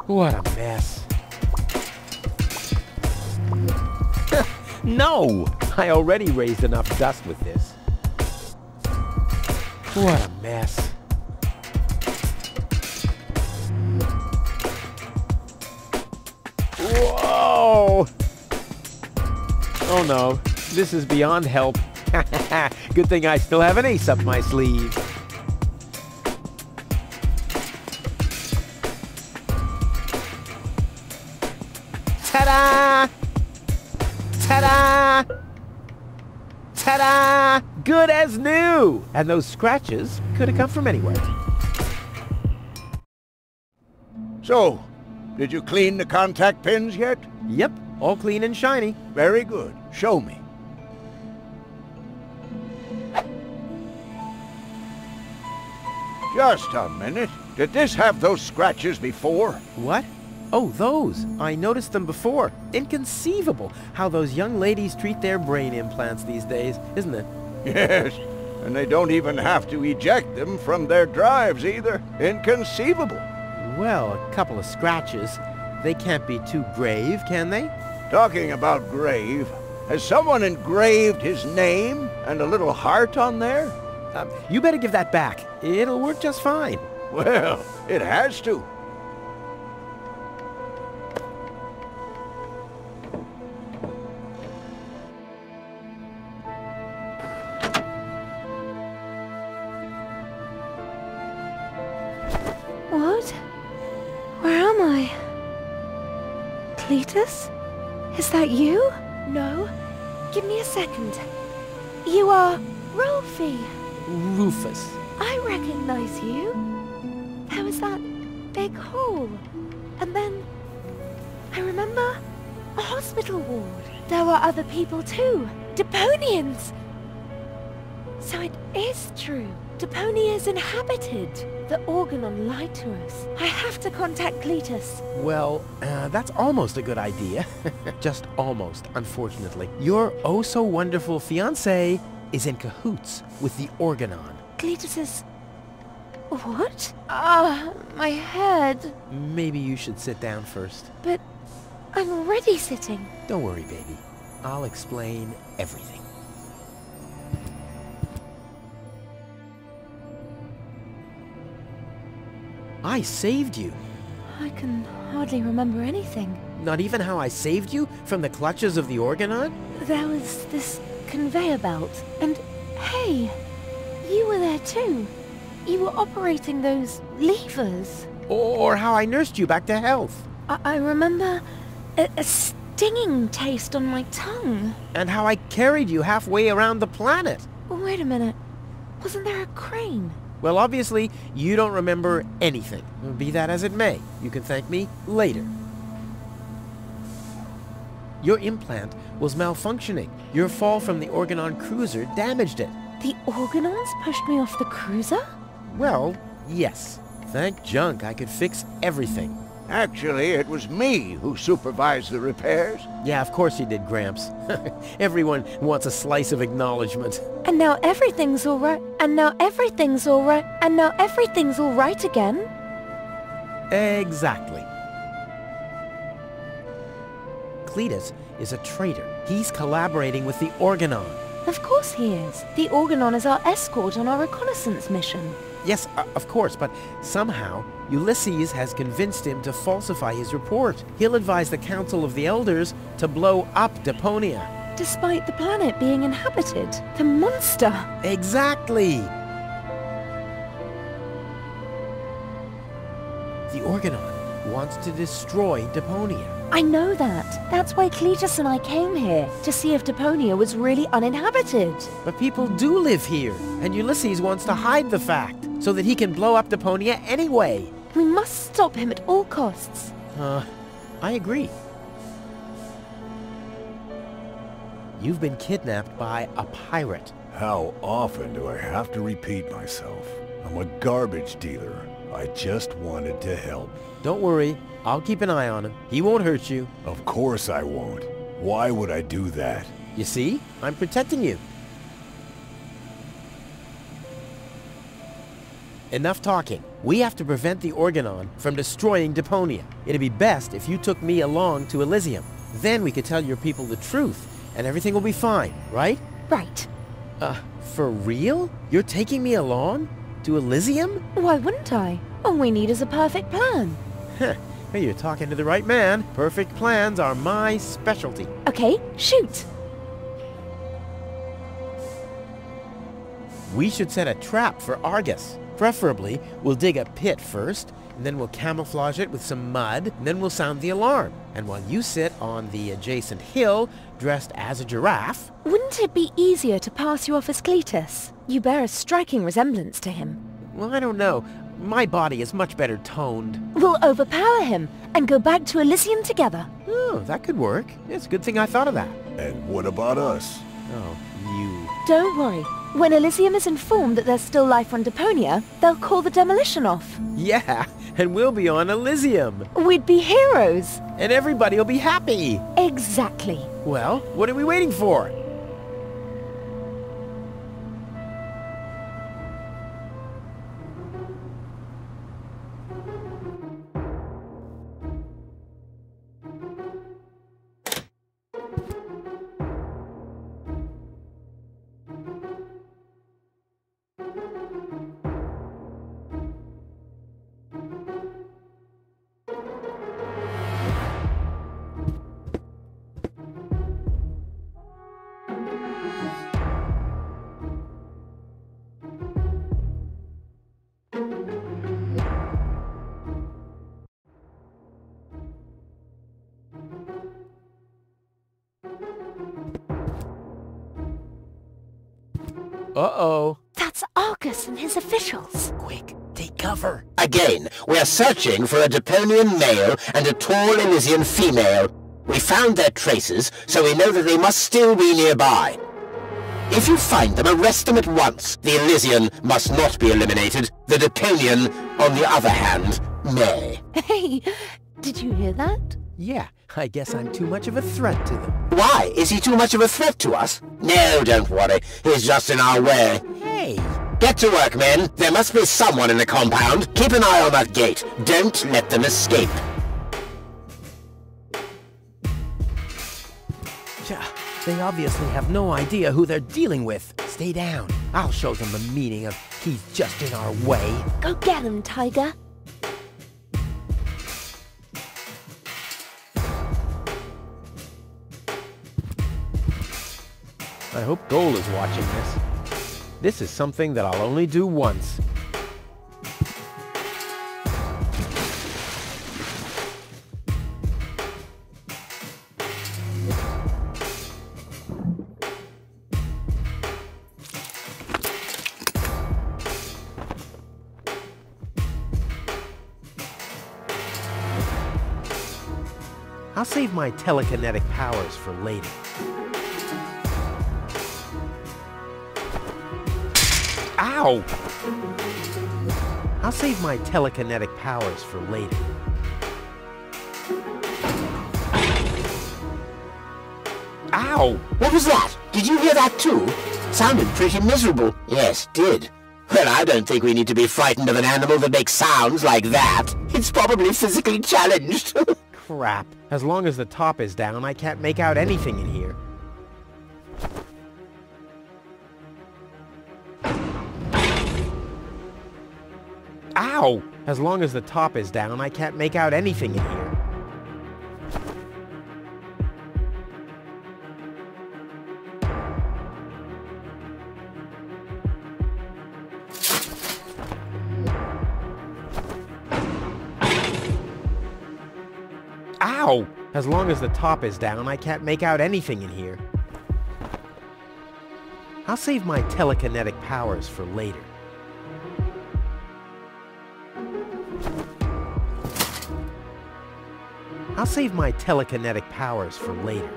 What a mess. No! I already raised enough dust with this. What a mess. Whoa! Oh no, this is beyond help. Good thing I still have an ace up my sleeve. Ta-da! Ta-da! Ta-da! Good as new! And those scratches could have come from anywhere. So, did you clean the contact pins yet? Yep, all clean and shiny. Very good. Show me. Just a minute. Did this have those scratches before? What? Oh, those. I noticed them before. Inconceivable how those young ladies treat their brain implants these days, isn't it? Yes, and they don't even have to eject them from their drives either. Inconceivable. Well, a couple of scratches. They can't be too grave, can they? Talking about grave, has someone engraved his name and a little heart on there? You better give that back. It'll work just fine. Well, it has to. What? Where am I? Cletus? Is that you? No. Give me a second. You are Rolfie. Rufus. I recognize you. There was that big hole. And then I remember a hospital ward. There were other people too. Deponians! So it is true. Deponia is inhabited. The Organon lied to us. I have to contact Cletus. Well, that's almost a good idea. Just almost, unfortunately. Your oh-so-wonderful fiancé is in cahoots with the Organon. Cletus is... What? Ah, my head. Maybe you should sit down first. But I'm already sitting. Don't worry, baby. I'll explain everything. I saved you. I can hardly remember anything. Not even how I saved you from the clutches of the Organon? There was this conveyor belt, and hey, you were there too. You were operating those levers. Or how I nursed you back to health. I remember a stinging taste on my tongue. And how I carried you halfway around the planet. Wait a minute. Wasn't there a crane? Well, obviously, you don't remember anything. Be that as it may, you can thank me later. Your implant was malfunctioning. Your fall from the Organon cruiser damaged it. The Organons pushed me off the cruiser? Well, yes. Thank junk I could fix everything. Actually, it was me who supervised the repairs. Yeah, of course you did, Gramps. Everyone wants a slice of acknowledgement. And now everything's all right. And now everything's all right. And now everything's all right again. Exactly. Cletus is a traitor. He's collaborating with the Organon. Of course he is. The Organon is our escort on our reconnaissance mission. Yes, of course, but somehow Ulysses has convinced him to falsify his report. He'll advise the Council of the Elders to blow up Deponia. Despite the planet being inhabited. The monster. Exactly! The Organon wants to destroy Deponia. I know that. That's why Cletus and I came here, to see if Deponia was really uninhabited. But people do live here, and Ulysses wants to hide the fact, so that he can blow up Deponia anyway. We must stop him at all costs. I agree. You've been kidnapped by a pirate. How often do I have to repeat myself? I'm a garbage dealer. I just wanted to help. Don't worry, I'll keep an eye on him. He won't hurt you. Of course I won't. Why would I do that? You see? I'm protecting you. Enough talking. We have to prevent the Organon from destroying Deponia. It'd be best if you took me along to Elysium. Then we could tell your people the truth, and everything will be fine, right? Right. For real? You're taking me along? To Elysium? Why wouldn't I? All we need is a perfect plan. Heh, you're talking to the right man. Perfect plans are my specialty. Okay, shoot. We should set a trap for Argus. Preferably, we'll dig a pit first, and then we'll camouflage it with some mud, and then we'll sound the alarm. And while you sit on the adjacent hill, dressed as a giraffe... Wouldn't it be easier to pass you off as Cletus? You bear a striking resemblance to him. Well, I don't know. My body is much better toned. We'll overpower him, and go back to Elysium together. Oh, that could work. It's a good thing I thought of that. And what about us? Oh, you... Don't worry. When Elysium is informed that there's still life on Deponia, they'll call the demolition off. Yeah, and we'll be on Elysium. We'd be heroes. And everybody will be happy. Exactly. Well, what are we waiting for? Uh-oh. That's Argus and his officials. Quick, take cover. Again, we are searching for a Deponian male and a tall Elysian female. We found their traces, so we know that they must still be nearby. If you find them, arrest them at once. The Elysian must not be eliminated. The Deponian, on the other hand, may. Hey, did you hear that? Yeah, I guess I'm too much of a threat to them. Why? Is he too much of a threat to us? No, don't worry. He's just in our way. Hey! Get to work, men. There must be someone in the compound. Keep an eye on that gate. Don't let them escape. They obviously have no idea who they're dealing with. Stay down. I'll show them the meaning of he's just in our way. Go get him, Tiger. I hope Goal is watching this. This is something that I'll only do once. I'll save my telekinetic powers for later. Ow! I'll save my telekinetic powers for later. Ow! What was that? Did you hear that too? Sounded pretty miserable. Yes, did. Well, I don't think we need to be frightened of an animal that makes sounds like that. It's probably physically challenged. Crap. As long as the top is down, I can't make out anything in here. Ow! As long as the top is down, I can't make out anything in here. Ow! As long as the top is down, I can't make out anything in here. I'll save my telekinetic powers for later. I'll save my telekinetic powers for later.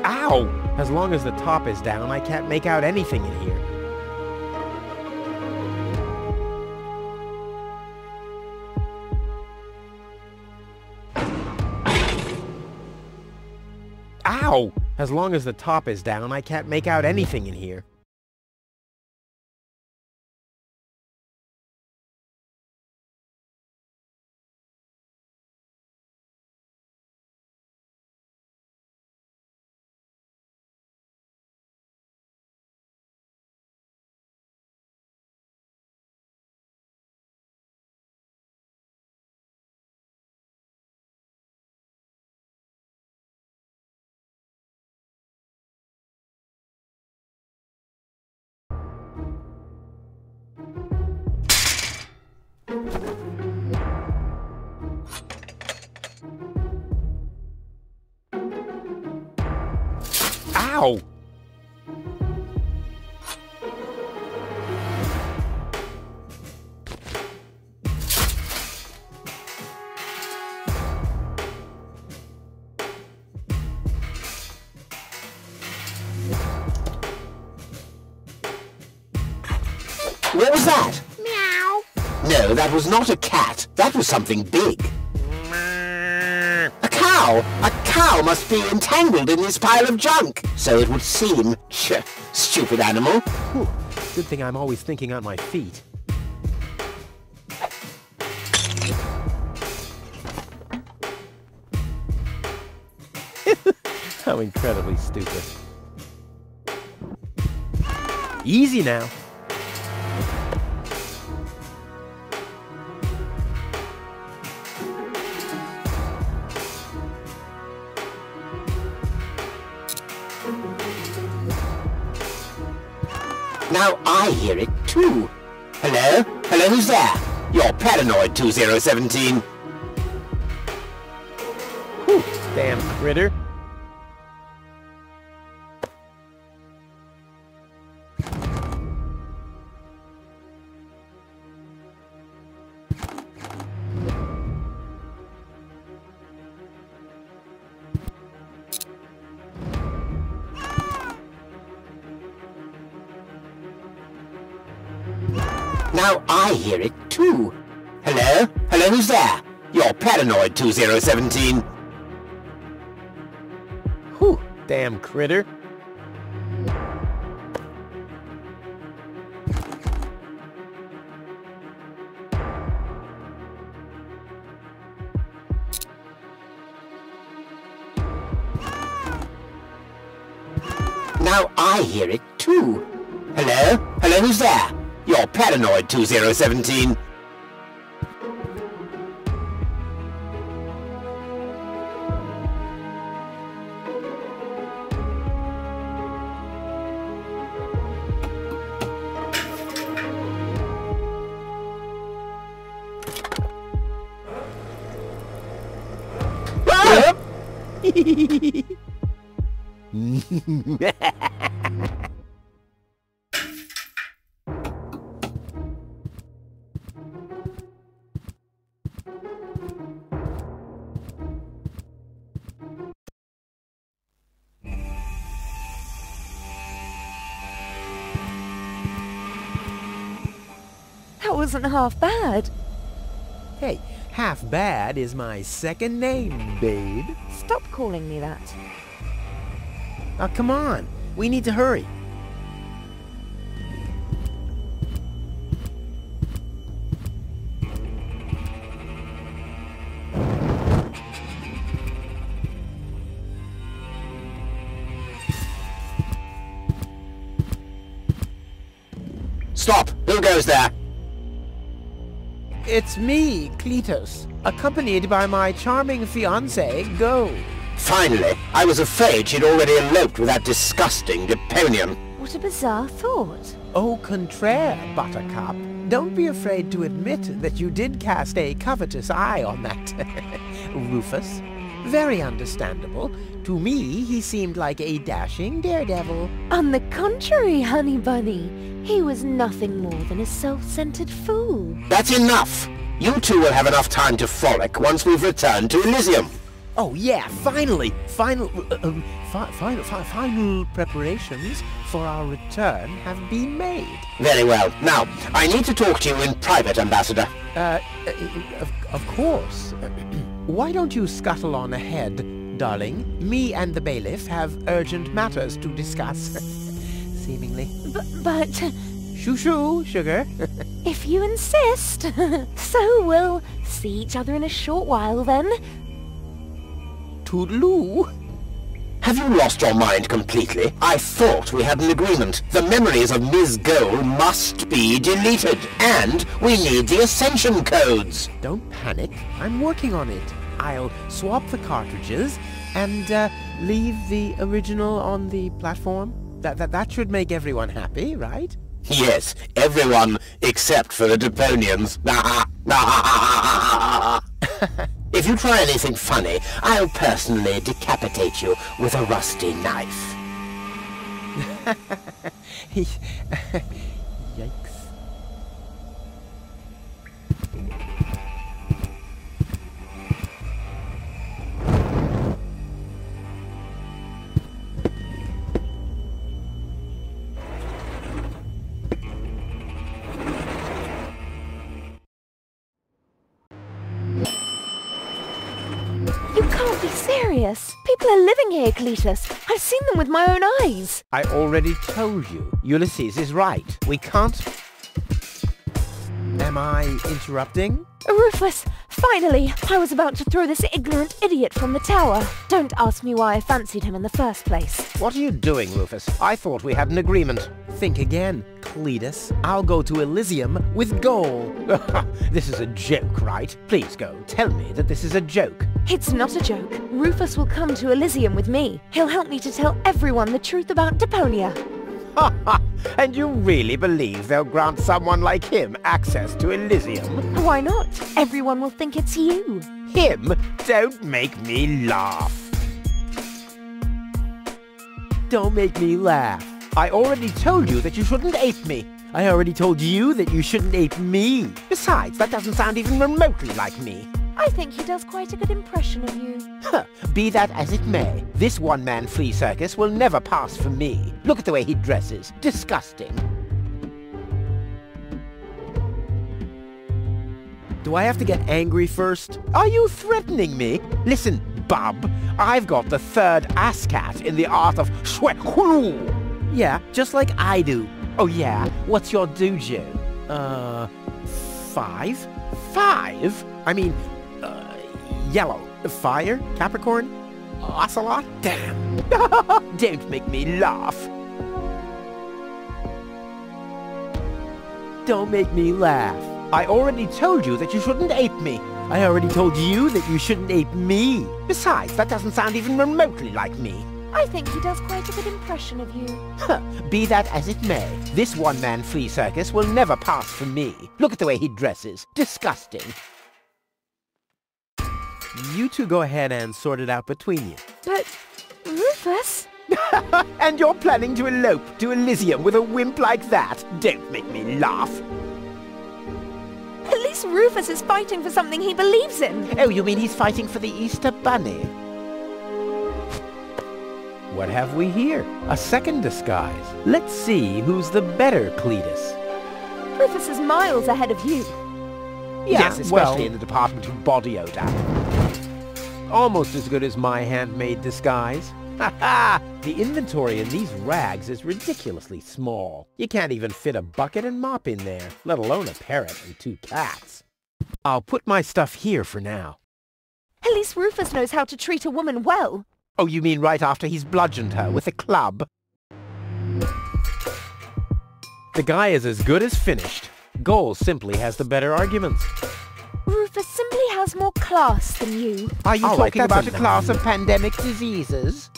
Ow! As long as the top is down, I can't make out anything in here. Ow! As long as the top is down, I can't make out anything in here. Ow! What was that? Meow. No, that was not a cat. That was something big. A cow! A cow must be entangled in this pile of junk. So it would seem. Stupid animal. Whew. Good thing I'm always thinking on my feet. How incredibly stupid. Easy now. Now I hear it too. Hello? Hello, who's there? You're Paranoid 2017. Whew, damn critter. Now I hear it too. Hello? Hello, who's there? You're Paranoid 2017. Whew, damn critter. Now I hear it too. Hello? Hello, who's there? You're Paranoid 2017. That wasn't half bad. Hey, half bad is my second name, babe. Stop calling me that. Oh, come on. We need to hurry. Stop! Who goes there? It's me, Cletus, accompanied by my charming fiancée, Go. Finally! I was afraid she'd already eloped with that disgusting Deponian. What a bizarre thought. Au contraire, Buttercup. Don't be afraid to admit that you did cast a covetous eye on that Rufus. Very understandable. To me, he seemed like a dashing daredevil. On the contrary, honey bunny, he was nothing more than a self-centered fool. That's enough! You two will have enough time to frolic once we've returned to Elysium. Oh yeah, finally! Final preparations for our return have been made. Very well. Now, I need to talk to you in private, Ambassador. Of course. Why don't you scuttle on ahead, darling? Me and the bailiff have urgent matters to discuss. Seemingly. But... Shoo-shoo, sugar. if you insist. So we'll see each other in a short while then. Toodaloo. Have you lost your mind completely? I thought we had an agreement. The memories of Ms. Gold must be deleted. And we need the Ascension codes. Don't panic. I'm working on it. I'll swap the cartridges and leave the original on the platform. That should make everyone happy, right? Yes, everyone except for the Deponians. If you try anything funny, I'll personally decapitate you with a rusty knife. Yikes. You can't be serious. People are living here, Cletus. I've seen them with my own eyes. I already told you. Ulysses is right. We can't... Am I interrupting? Rufus, finally! I was about to throw this ignorant idiot from the tower. Don't ask me why I fancied him in the first place. What are you doing, Rufus? I thought we had an agreement. Think again, Cletus. I'll go to Elysium with Goal. This is a joke, right? Please go. Tell me that this is a joke. It's not a joke. Rufus will come to Elysium with me. He'll help me to tell everyone the truth about Deponia. And you really believe they'll grant someone like him access to Elysium? Why not? Everyone will think it's you. Him? Don't make me laugh. Don't make me laugh. I already told you that you shouldn't ape me. I already told you that you shouldn't ape me. Besides, that doesn't sound even remotely like me. I think he does quite a good impression of you. Be that as it may, this one-man flea circus will never pass for me. Look at the way he dresses. Disgusting. Do I have to get angry first? Are you threatening me? Listen, bub, I've got the third ASCAT in the art of shwe. Yeah, just like I do. Oh yeah, what's your dojo? 5? 5? I mean, yellow. Fire? Capricorn? Ocelot? Damn. Don't make me laugh. Don't make me laugh. I already told you that you shouldn't ape me. I already told you that you shouldn't ape me. Besides, that doesn't sound even remotely like me. I think he does quite a good impression of you. Be that as it may, this one-man flea circus will never pass for me. Look at the way he dresses. Disgusting. You two go ahead and sort it out between you. But, Rufus? And you're planning to elope to Elysium with a wimp like that? Don't make me laugh. At least Rufus is fighting for something he believes in. Oh, you mean he's fighting for the Easter Bunny? What have we here? A second disguise. Let's see who's the better Cletus. Rufus is miles ahead of you. Yeah, Yes, especially in the department of body odor. Almost as good as my handmade disguise. Ha ha! The inventory in these rags is ridiculously small. You can't even fit a bucket and mop in there, let alone a parrot and 2 cats. I'll put my stuff here for now. At least Rufus knows how to treat a woman well. Oh, you mean right after he's bludgeoned her with a club? The guy is as good as finished. Goal simply has the better arguments. Rufus simply has more class than you. Are you All right, talking that's about a enough. class of pandemic diseases?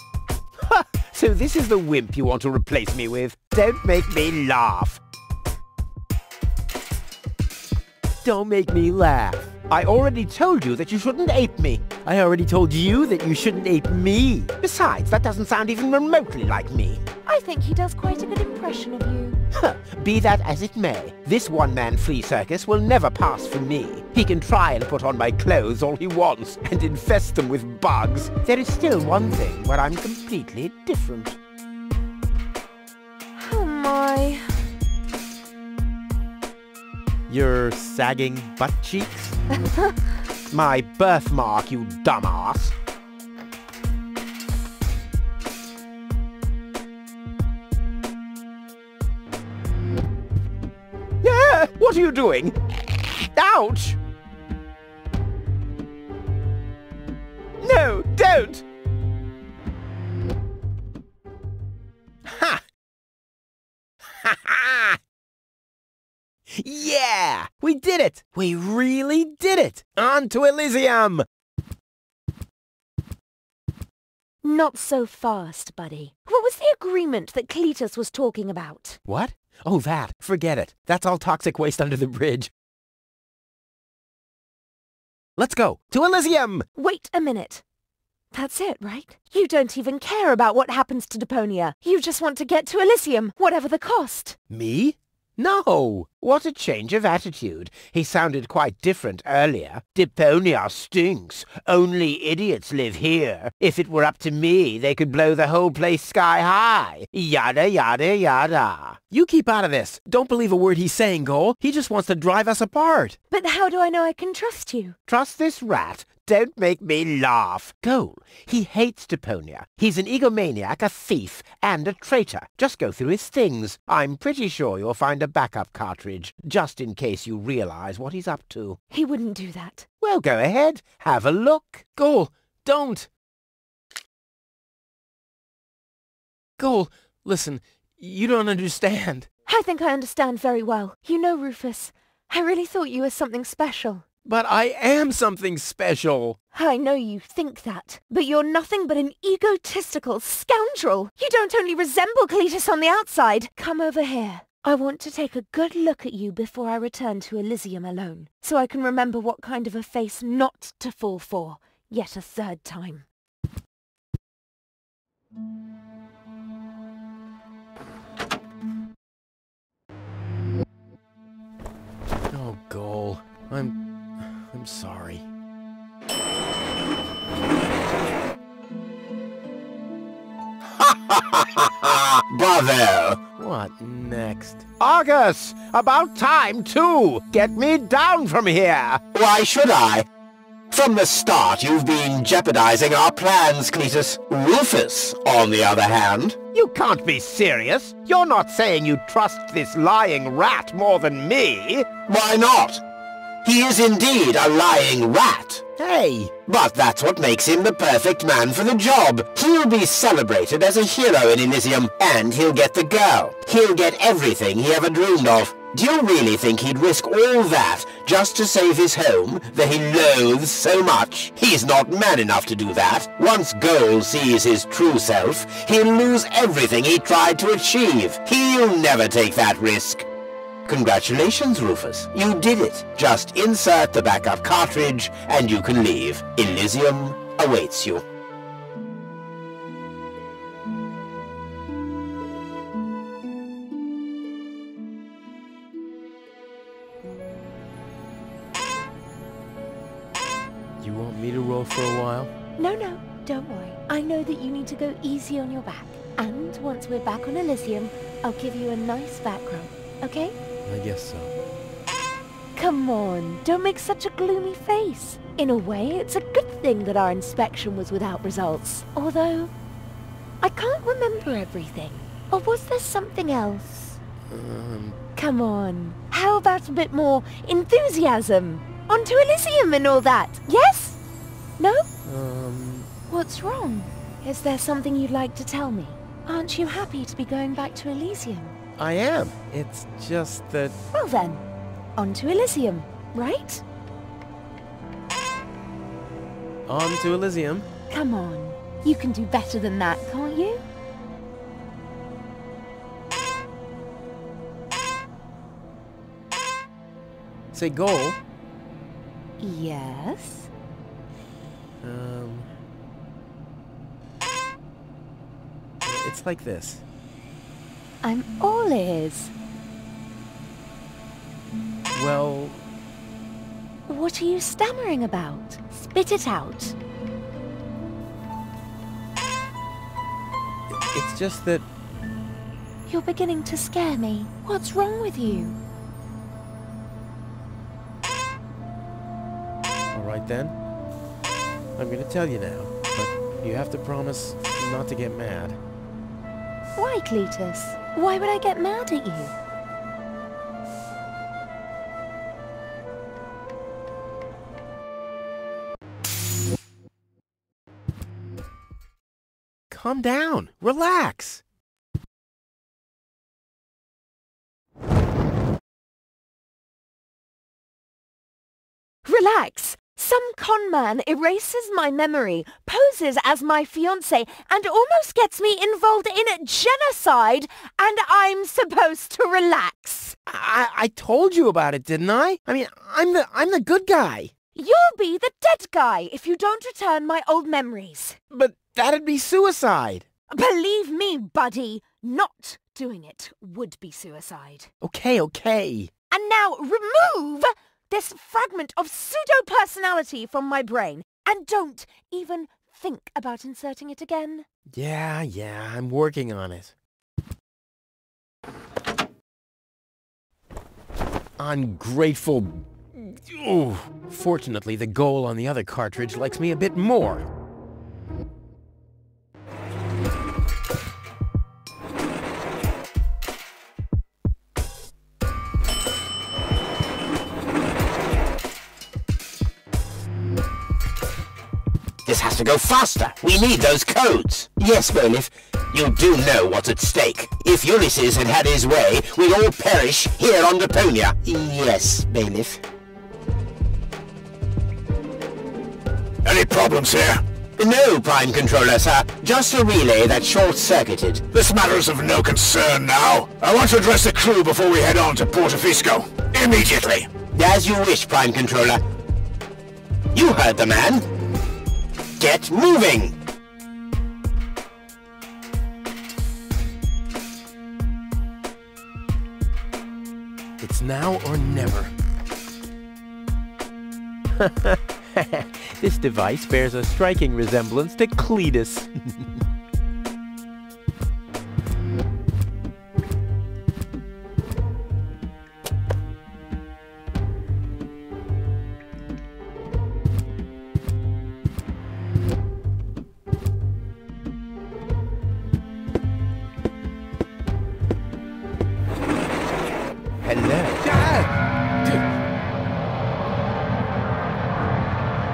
Ha! So this is the wimp you want to replace me with? Don't make me laugh. Don't make me laugh. I already told you that you shouldn't ape me. I already told you that you shouldn't ape me. Besides, that doesn't sound even remotely like me. I think he does quite a good impression of you. Huh, be that as it may, this one-man flea circus will never pass for me. He can try and put on my clothes all he wants and infest them with bugs. There is still one thing where I'm completely different. Oh my. Your sagging butt cheeks? My birthmark, you dumbass. Yeah, what are you doing? Ouch! No, don't! Ha! Ha ha! Yeah! We did it! We really did it! On to Elysium! Not so fast, buddy. What was the agreement that Cletus was talking about? What? Oh, that. Forget it. That's all toxic waste under the bridge. Let's go. To Elysium! Wait a minute. That's it, right? You don't even care about what happens to Deponia. You just want to get to Elysium, whatever the cost. Me? No! What a change of attitude. He sounded quite different earlier. Deponia stinks. Only idiots live here. If it were up to me, they could blow the whole place sky high. Yada, yada, yada. You keep out of this. Don't believe a word he's saying, Goal. He just wants to drive us apart. But how do I know I can trust you? Trust this rat. Don't make me laugh. Goal. He hates Deponia. He's an egomaniac, a thief, and a traitor. Just go through his things. I'm pretty sure you'll find a backup cartridge, just in case you realize what he's up to. He wouldn't do that. Well, go ahead. Have a look. Goal, don't. Goal, listen, you don't understand. I think I understand very well. You know, Rufus, I really thought you were something special. But I am something special. I know you think that, but you're nothing but an egotistical scoundrel. You don't only resemble Cletus on the outside. Come over here. I want to take a good look at you before I return to Elysium alone, so I can remember what kind of a face not to fall for, yet a third time. Oh, Goal, I'm sorry. Bravo! What next? Argus! About time, too! Get me down from here! Why should I? From the start, you've been jeopardizing our plans, Cletus. Rufus, on the other hand... You can't be serious! You're not saying you trust this lying rat more than me! Why not? He is indeed a lying rat. Hey! But that's what makes him the perfect man for the job. He'll be celebrated as a hero in Elysium, and he'll get the girl. He'll get everything he ever dreamed of. Do you really think he'd risk all that just to save his home that he loathes so much? He's not man enough to do that. Once Goal sees his true self, he'll lose everything he tried to achieve. He'll never take that risk. Congratulations, Rufus. You did it. Just insert the backup cartridge and you can leave. Elysium awaits you. You want me to roll for a while? No, don't worry. I know that you need to go easy on your back. And once we're back on Elysium, I'll give you a nice back rub, okay? I guess so. come on, don't make such a gloomy face. In a way, it's a good thing that our inspection was without results. Although, I can't remember everything. Or was there something else? Come on, how about a bit more enthusiasm? Onto Elysium and all that, yes? No? What's wrong? Is there something you'd like to tell me? Aren't you happy to be going back to Elysium? I am. It's just that... Well then, on to Elysium, right? On to Elysium. Come on, you can do better than that, can't you? Say goal. Yes? It's like this. I'm all ears. Well... What are you stammering about? Spit it out. It's just that... You're beginning to scare me. What's wrong with you? Alright then. I'm gonna tell you now, but you have to promise not to get mad. Why, Cletus? Why would I get mad at you? Calm down. Relax. Relax! Some con man erases my memory, poses as my fiancé, and almost gets me involved in genocide, and I'm supposed to relax. I told you about it, didn't I? I mean, I'm the good guy. You'll be the dead guy if you don't return my old memories. But that'd be suicide. Believe me, buddy, not doing it would be suicide. Okay. And now remove this fragment of pseudo-personality from my brain, and don't even think about inserting it again. Yeah, I'm working on it. Ungrateful... Ooh. Fortunately, the goal on the other cartridge likes me a bit more. This has to go faster. We need those codes. Yes, Bailiff. You do know what's at stake. If Ulysses had had his way, we'd all perish here on Deponia. Yes, Bailiff. Any problems here? No, Prime Controller, sir. Just a relay that short-circuited. This matter is of no concern now. I want to address the crew before we head on to Portofisco. Immediately. As you wish, Prime Controller. You heard the man. Get moving! It's now or never. This device bears a striking resemblance to Cletus.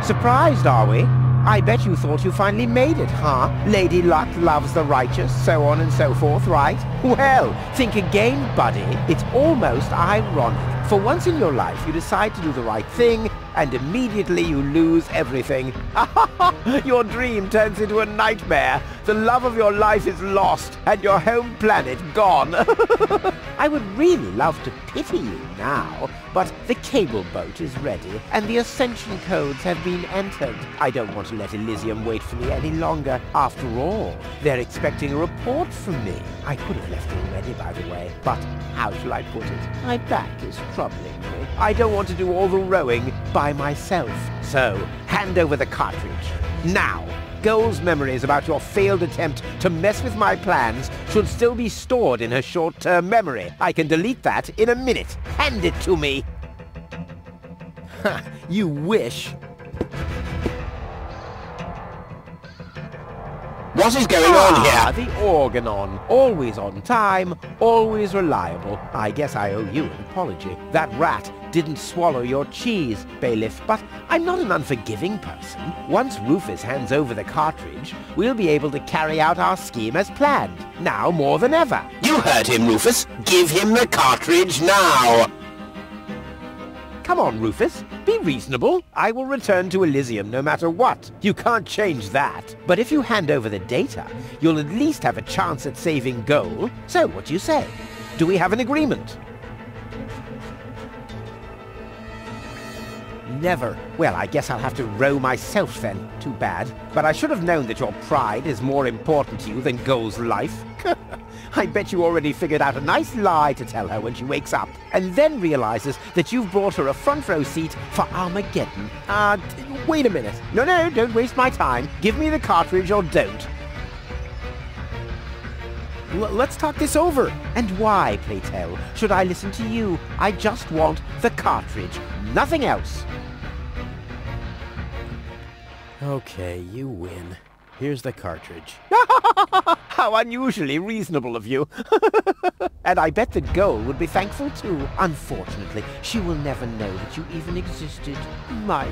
Surprised, are we? I bet you thought you finally made it, huh? Lady Luck loves the righteous, so on and so forth, right? Well, think again, buddy. It's almost ironic. For once in your life, you decide to do the right thing, and immediately you lose everything. Your dream turns into a nightmare. The love of your life is lost, and your home planet gone. I would really love to pity you now, but the cable boat is ready, and the ascension codes have been entered. I don't want to let Elysium wait for me any longer. After all, they're expecting a report from me. I could have left already, by the way, but how shall I put it? My back is troubling me. I don't want to do all the rowing by myself. So, hand over the cartridge. Now! Goal's memories about your failed attempt to mess with my plans should still be stored in her short-term memory. I can delete that in a minute. Hand it to me. You wish. What is going on here? The Organon. Always on time, always reliable. I guess I owe you an apology. That rat didn't swallow your cheese, bailiff, but I'm not an unforgiving person. Once Rufus hands over the cartridge, we'll be able to carry out our scheme as planned. Now more than ever. You heard him, Rufus. Give him the cartridge now. Come on, Rufus. Be reasonable. I will return to Elysium no matter what. You can't change that. But if you hand over the data, you'll at least have a chance at saving Goal. So, what do you say? Do we have an agreement? Never. Well, I guess I'll have to row myself then. Too bad. But I should have known that your pride is more important to you than Goal's life. I bet you already figured out a nice lie to tell her when she wakes up, and then realizes that you've brought her a front row seat for Armageddon. Wait a minute. No, don't waste my time. Give me the cartridge or don't. Let's talk this over. And why, pray tell, should I listen to you? I just want the cartridge. Nothing else. Okay, you win. Here's the cartridge. How unusually reasonable of you. And I bet the Goal would be thankful too. Unfortunately, she will never know that you even existed. My.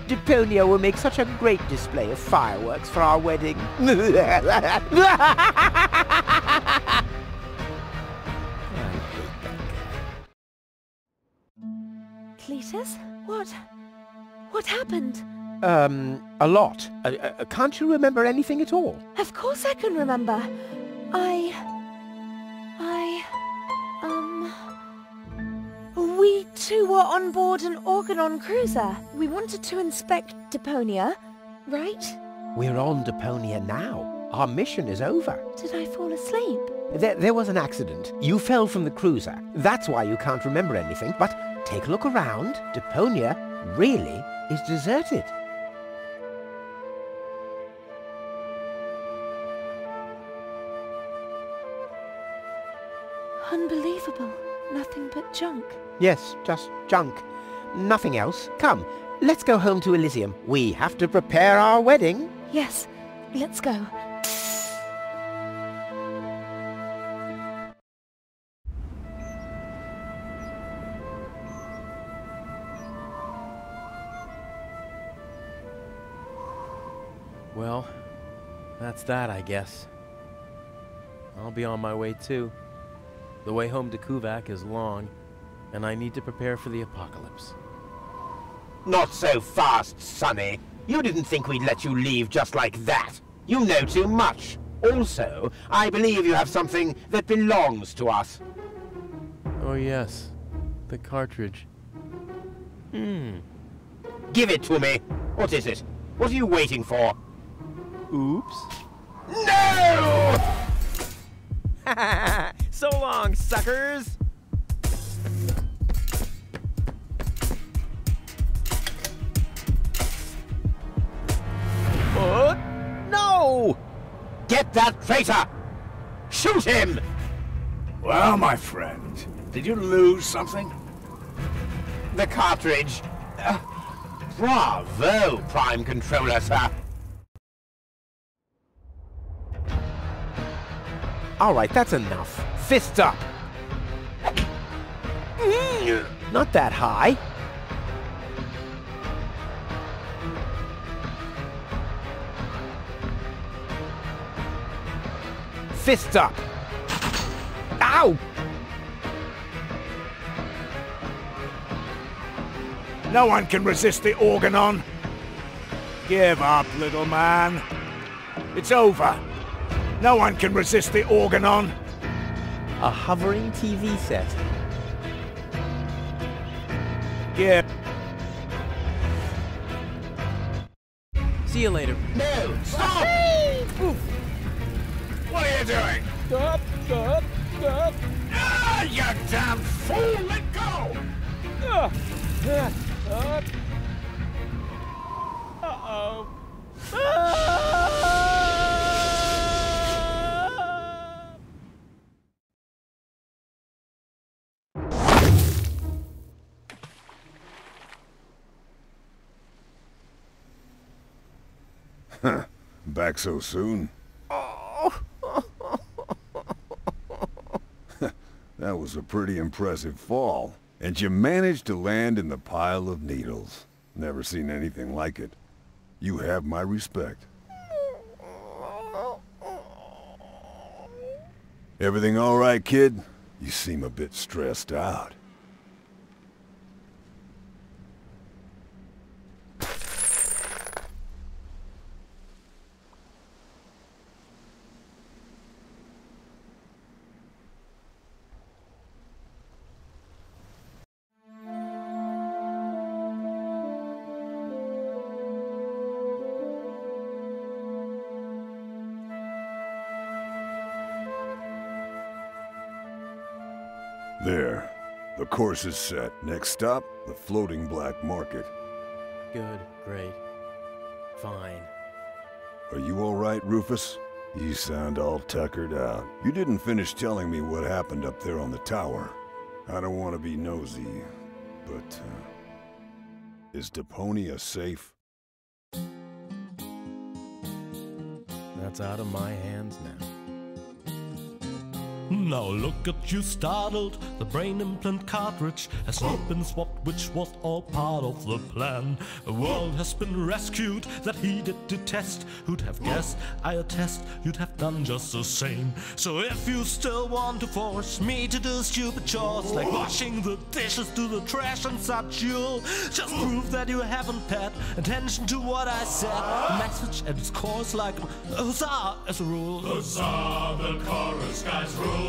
Deponia will make such a great display of fireworks for our wedding. I hate that guy. Cletus? What happened? A lot. Can't you remember anything at all? Of course I can remember. We two were on board an Organon cruiser. We wanted to inspect Deponia, right? We're on Deponia now. Our mission is over. Did I fall asleep? There was an accident. You fell from the cruiser. That's why you can't remember anything. But take a look around. Deponia really is deserted. Unbelievable. Nothing but junk. Yes, just junk. Nothing else. Come, let's go home to Elysium. We have to prepare our wedding. Yes, let's go. Well, that's that, I guess. I'll be on my way too. The way home to Kuvak is long, and I need to prepare for the apocalypse. Not so fast, Sonny. You didn't think we'd let you leave just like that. You know too much. Also, I believe you have something that belongs to us. Oh yes, the cartridge. Give it to me. What is it? What are you waiting for? Oops. No! So long, suckers! No! Get that traitor! Shoot him! Well, my friend, did you lose something? The cartridge. Bravo, Prime Controller, sir. All right, that's enough. Fists up. Not that high. Fists up. Ow! No one can resist the Organon. Give up, little man. It's over. No one can resist the Organon. A hovering TV set. Give. See you later. No! Stop! What are you doing? Stop! Ah, you damn fool! Let go! Uh-oh. back so soon? That was a pretty impressive fall. And you managed to land in the pile of needles. Never seen anything like it. You have my respect. Everything all right, kid? You seem a bit stressed out. There. The course is set. Next stop, the floating black market. Good, great, fine. Are you all right, Rufus? You sound all tuckered out. You didn't finish telling me what happened up there on the tower. I don't want to be nosy, but, is Deponia safe? That's out of my hands now. Now look at you startled, the brain implant cartridge has not been swapped, which was all part of the plan. A world has been rescued that he did detest. Who'd have guessed, I attest, you'd have done just the same. So if you still want to force me to do stupid chores, like washing the dishes, do the trash and such, you'll just prove that you haven't paid attention to what I said. The message at its core is like a huzzah as a rule. Huzzah, the chorus guys rule.